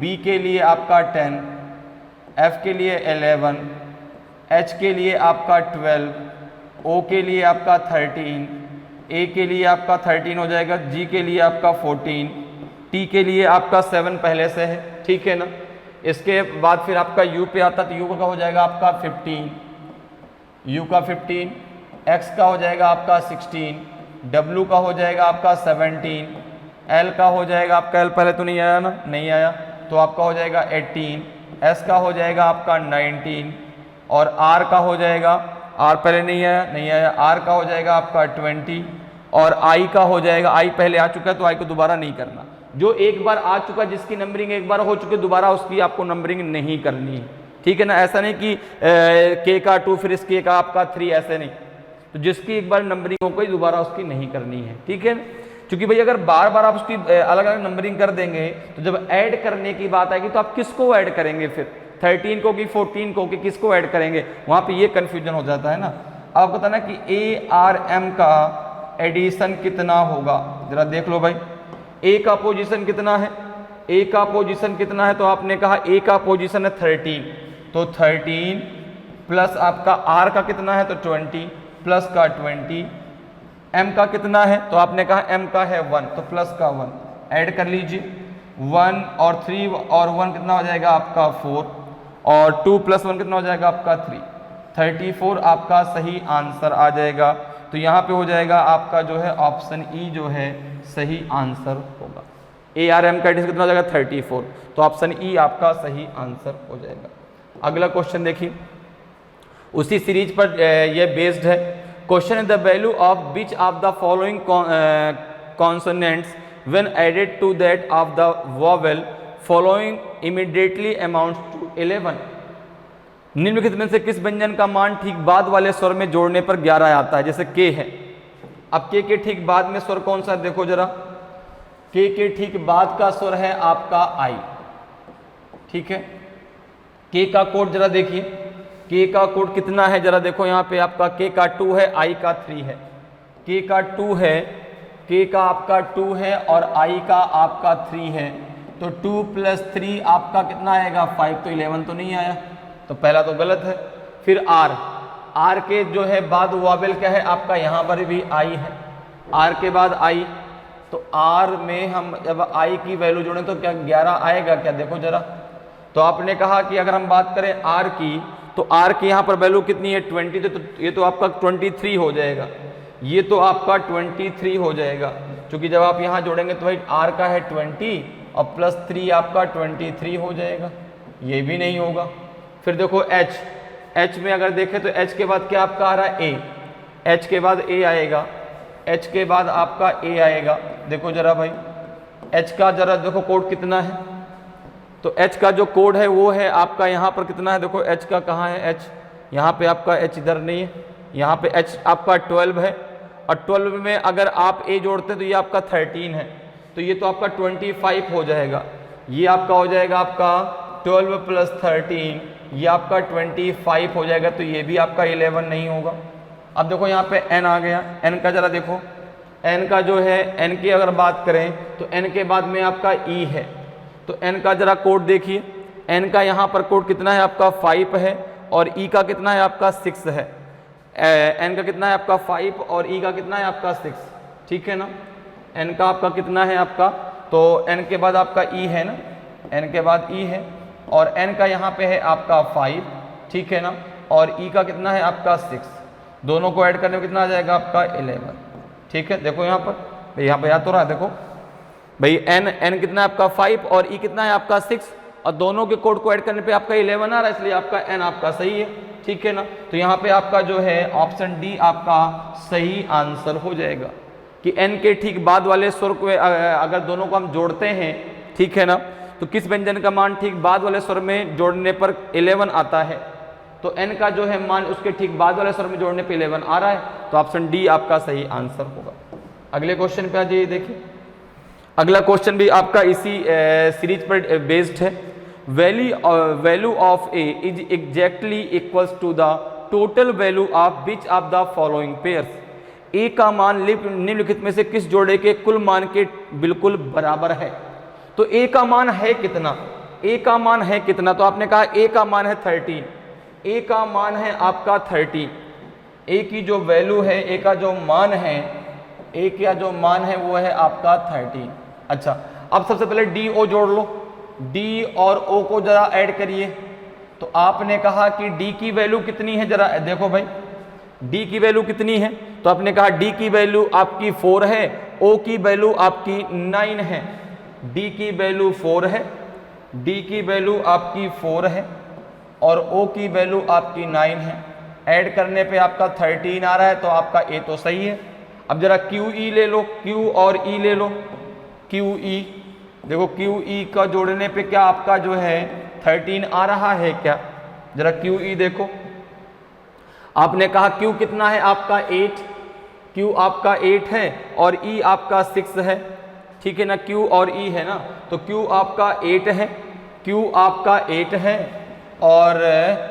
बी के लिए आपका 10, एफ के लिए 11, एच के लिए आपका 12, ओ के लिए आपका 13, ए के लिए आपका 13 हो जाएगा, जी के लिए आपका 14, टी के लिए आपका 7 पहले से है, ठीक है ना। इसके बाद फिर आपका यू पे आता, तो यू का हो जाएगा आपका 15, यू का 15, एक्स का हो जाएगा आपका 16, डब्ल्यू का हो जाएगा आपका 17, एल का हो जाएगा आपका, एल पहले तो नहीं आया ना, नहीं आया, तो आपका हो जाएगा 18, एस का हो जाएगा आपका 19, और आर का हो जाएगा, आर पहले नहीं आया, आर का हो जाएगा आपका 20, और आई का हो जाएगा, आई पहले आ चुका है तो आई को दोबारा नहीं करना, जो एक बार आ चुका जिसकी नंबरिंग एक बार हो चुकी दोबारा उसकी आपको नंबरिंग नहीं करनी है, ठीक है ना। ऐसा नहीं कि के का 2 फिर इस के का आपका 3, ऐसे नहीं, तो जिसकी एक बार नंबरिंग हो गई दोबारा उसकी नहीं करनी है, ठीक है। क्योंकि भाई अगर बार बार आप उसकी अलग अलग नंबरिंग कर देंगे तो जब ऐड करने की बात आएगी तो आप किसको ऐड करेंगे, फिर 13 को कि 14 को कि किसको ऐड करेंगे, वहां पे ये कंफ्यूजन हो जाता है ना। आप बताना कि ए आर एम का एडिशन कितना होगा, जरा देख लो भाई। ए का पोजीशन कितना है, ए का पोजीशन कितना है, तो आपने कहा ए का पोजीशन है 13, तो 13 प्लस आपका आर का कितना है तो 20 प्लस का 20, एम का कितना है तो आपने कहा एम का है 1, तो प्लस का 1 ऐड कर लीजिए, 1 और 3 और 1 कितना हो जाएगा आपका 4, और 2 प्लस 1 कितना हो जाएगा आपका 3, 34 आपका सही आंसर आ जाएगा। तो यहाँ पे हो जाएगा आपका जो है ऑप्शन ई जो है सही आंसर होगा। ए आर एम का एडिशन कितना हो जाएगा 34, तो ऑप्शन ई आपका सही आंसर हो जाएगा। अगला क्वेश्चन देखिए, उसी सीरीज पर यह बेस्ड है। Question is the value of which of the following consonants when added to that of the vowel following immediately amounts to 11। निम्नलिखित में से किस व्यंजन का मान ठीक बाद वाले स्वर में जोड़ने पर 11 आता है। जैसे के है, अब के ठीक बाद में स्वर कौन सा है, देखो जरा, के ठीक बाद का स्वर है आपका आई, ठीक है। के का कोड जरा देखिए, के का कोड कितना है जरा देखो, यहाँ पे आपका के का 2 है, आई का 3 है। के का 2 है, के का आपका 2 है और आई का आपका 3 है, तो 2 प्लस 3 आपका कितना आएगा 5, तो 11 तो नहीं आया, तो पहला तो गलत है। फिर आर, आर के जो है बाद वोवेल क्या है आपका, यहाँ पर भी आई है, आर के बाद आई, तो आर में हम जब आई की वैल्यू जोड़ें तो क्या 11 आएगा क्या, देखो जरा। तो आपने कहा कि अगर हम बात करें आर की, तो आर की यहाँ पर वैल्यू कितनी है 20, तो ये तो आपका 23 हो जाएगा, ये तो आपका 23 हो जाएगा, क्योंकि जब आप यहाँ जोड़ेंगे तो भाई आर का है 20 और प्लस 3 आपका 23 हो जाएगा, ये भी नहीं होगा। फिर देखो एच, एच में अगर देखें तो एच के बाद क्या आपका आ रहा है ए, एच के बाद ए आएगा, एच के बाद आपका ए आएगा, देखो जरा भाई एच का जरा देखो कोड कितना है, तो एच का जो कोड है वो है आपका यहाँ पर कितना है, देखो एच का कहाँ है, एच यहाँ पे आपका एच इधर नहीं है, यहाँ पे एच आपका 12 है, और 12 में अगर आप ए जोड़ते हैं तो ये आपका 13 है, तो ये तो आपका 25 हो जाएगा, ये आपका हो जाएगा आपका 12 प्लस 13, ये आपका 25 हो जाएगा, तो ये भी आपका 11 नहीं होगा। अब देखो यहाँ पे n आ गया, n का जरा देखो, n का जो है n की अगर बात करें तो n के बाद में आपका e है, तो n का जरा कोड देखिए, n का यहाँ पर कोड कितना है आपका 5 है, और e का कितना है आपका 6 है, n का कितना है आपका 5 और e का कितना है आपका 6, ठीक है ना। n का आपका कितना है आपका, तो n के बाद आपका e है ना, n के बाद e है, और n का यहाँ पे है आपका 5, ठीक है ना, और e का कितना है आपका 6, दोनों को ऐड करने में कितना आ जाएगा आपका 11, ठीक है। देखो यहाँ पर, यहाँ पे याद तो रहा, देखो भाई n कितना है आपका 5 और e कितना है आपका 6, और दोनों के कोड को ऐड करने पे आपका 11 आ रहा है, इसलिए आपका n आपका सही है, ठीक है ना। तो यहाँ पे आपका जो है ऑप्शन डी आपका सही आंसर हो जाएगा कि n के ठीक बाद वाले स्वर को अगर दोनों को हम जोड़ते हैं, ठीक है ना, तो किस व्यंजन का मान ठीक बाद वाले स्वर में जोड़ने पर 11 आता है। तो n का जो है मान उसके ठीक बाद वाले स्वर में जोड़ने पे 11 आ रहा है, तो ऑप्शन डी आपका सही आंसर होगा। अगले क्वेश्चन पे आ जाइए। देखिए अगला क्वेश्चन भी आपका इसी सीरीज पर बेस्ड है। Value of A is exactly equals to the total value of which of the following pairs. A का मान निम्नलिखित में से किस जोड़े के कुल मान के बिल्कुल बराबर है। तो ए का मान है कितना, ए का मान है कितना, तो आपने कहा ए का मान है 13, ए का मान है आपका 13, ए की जो वैल्यू है, ए का जो मान है, ए का जो मान है वो है आपका 13। अच्छा, अब सबसे पहले डी ओ जोड़ लो, डी और ओ को जरा ऐड करिए। तो आपने कहा कि डी की वैल्यू कितनी है, जरा देखो भाई डी की वैल्यू कितनी है। तो आपने कहा डी की वैल्यू आपकी 4 है, ओ की वैल्यू आपकी 9 है। डी की वैल्यू 4 है, डी की वैल्यू आपकी 4 है और ओ की वैल्यू आपकी 9 है। ऐड करने पे आपका 13 आ रहा है, तो आपका ए तो सही है। अब जरा क्यू ई ले लो, क्यू और ई ले लो, क्यू ई देखो, क्यू ई का जोड़ने पे क्या आपका जो है 13 आ रहा है क्या, जरा क्यू ई देखो। आपने कहा क्यू कितना है आपका 8, क्यू आपका 8 है और ई आपका 6 है, ठीक है ना, क्यू और ई है ना। तो क्यू आपका 8 है, क्यू आपका 8 है और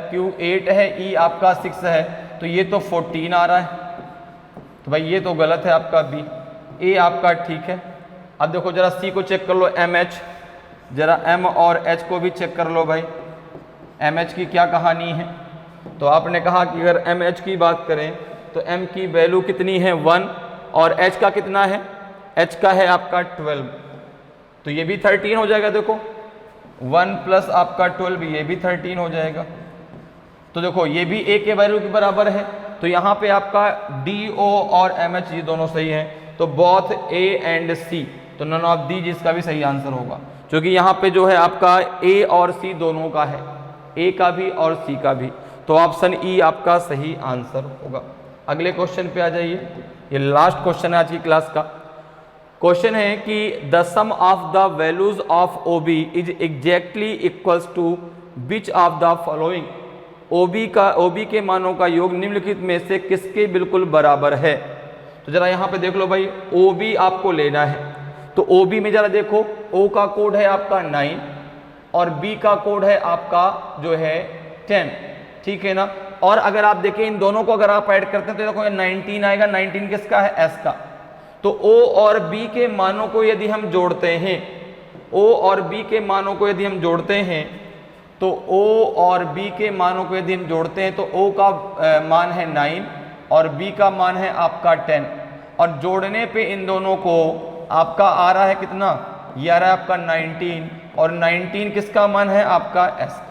क्यू 8 है, ई आपका 6 है, तो ये तो 14 आ रहा है। तो भाई ये तो गलत है आपका बी, ए आपका ठीक है। अब देखो जरा सी को चेक कर लो, एम एच, जरा एम और एच को भी चेक कर लो भाई, एम एच की क्या कहानी है। तो आपने कहा कि अगर एम एच की बात करें तो एम की वैल्यू कितनी है 1 और एच का कितना है, एच का है आपका 12, तो ये भी 13 हो जाएगा। देखो 1 प्लस आपका 12, ये भी 13 हो जाएगा। तो देखो ये भी ए के वैल्यू के बराबर है, तो यहाँ पे आपका डी ओ और एम एच ये दोनों सही हैं, तो बोथ ए एंड सी, तो नन ऑफ दी जिसका भी सही आंसर होगा, क्योंकि यहाँ पे जो है आपका ए और सी दोनों का है, ए का भी और सी का भी, तो ऑप्शन ई आपका सही आंसर होगा। अगले क्वेश्चन पे आ जाइए, ये लास्ट क्वेश्चन है आज की क्लास का। क्वेश्चन है कि the sum of the values of O B is exactly equals to which of the following. O B के मानों का योग निम्नलिखित में से किसके बिल्कुल बराबर है। तो जरा यहाँ पे देख लो भाई, ओ बी आपको लेना है, तो ओ बी में जरा देखो, ओ का कोड है आपका 9 और बी का कोड है आपका जो है 10, ठीक है ना। और अगर आप देखें इन दोनों को अगर आप ऐड करते हैं तो देखो ये 19 आएगा, 19 किसका है, एस का। तो ओ और बी के मानों को यदि हम जोड़ते हैं, ओ और बी के मानों को यदि हम जोड़ते हैं, तो ओ और बी के मानों को यदि हम जोड़ते हैं तो ओ का मान है 9 और बी का मान है आपका 10, और जोड़ने पे इन दोनों को आपका आ रहा है कितना, ये आ रहा है आपका 19, और 19 किसका मान है आपका एस,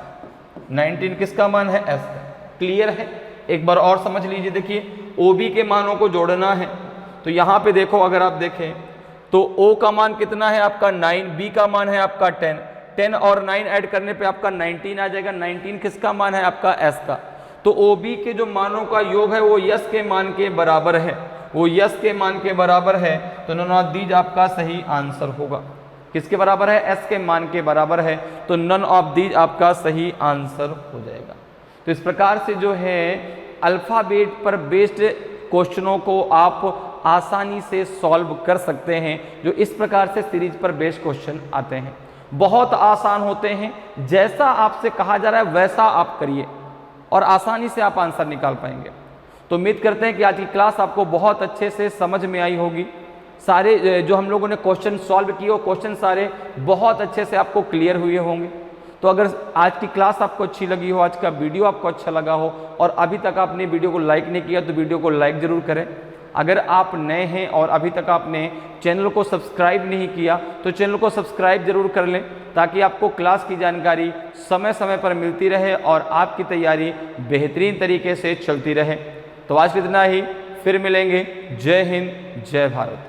19 किसका मान है एस का। क्लियर है, एक बार और समझ लीजिए। देखिए ओ बी के मानों को जोड़ना है, तो यहाँ पे देखो अगर आप देखें तो ओ का मान कितना है आपका 9, बी का मान है आपका 10, 10 और 9 ऐड करने पे आपका 19 आ जाएगा, 19 किसका मान है आपका एस का। तो ओ बी के जो मानों का योग है वो यस के मान के बराबर है, वो यस के मान के बराबर है, तो नन ऑफ दीज आपका सही आंसर होगा। किसके बराबर है, एस के मान के बराबर है, तो नन ऑफ दीज आपका सही आंसर हो जाएगा। तो इस प्रकार से जो है अल्फाबेट पर बेस्ड क्वेश्चनों को आप आसानी से सॉल्व कर सकते हैं, जो इस प्रकार से सीरीज पर बेस्ड क्वेश्चन आते हैं। बहुत आसान होते हैं, जैसा आपसे कहा जा रहा है वैसा आप करिए और आसानी से आप आंसर निकाल पाएंगे। तो उम्मीद करते हैं कि आज की क्लास आपको बहुत अच्छे से समझ में आई होगी। सारे जो हम लोगों ने क्वेश्चन सॉल्व किए वो क्वेश्चन सारे बहुत अच्छे से आपको क्लियर हुए होंगे। तो अगर आज की क्लास आपको अच्छी लगी हो, आज का वीडियो आपको अच्छा लगा हो और अभी तक आपने वीडियो को लाइक नहीं किया तो वीडियो को लाइक ज़रूर करें। अगर आप नए हैं और अभी तक आपने चैनल को सब्सक्राइब नहीं किया तो चैनल को सब्सक्राइब जरूर कर लें, ताकि आपको क्लास की जानकारी समय समय पर मिलती रहे और आपकी तैयारी बेहतरीन तरीके से चलती रहे। तो आज इतना ही, फिर मिलेंगे। जय हिंद, जय भारत।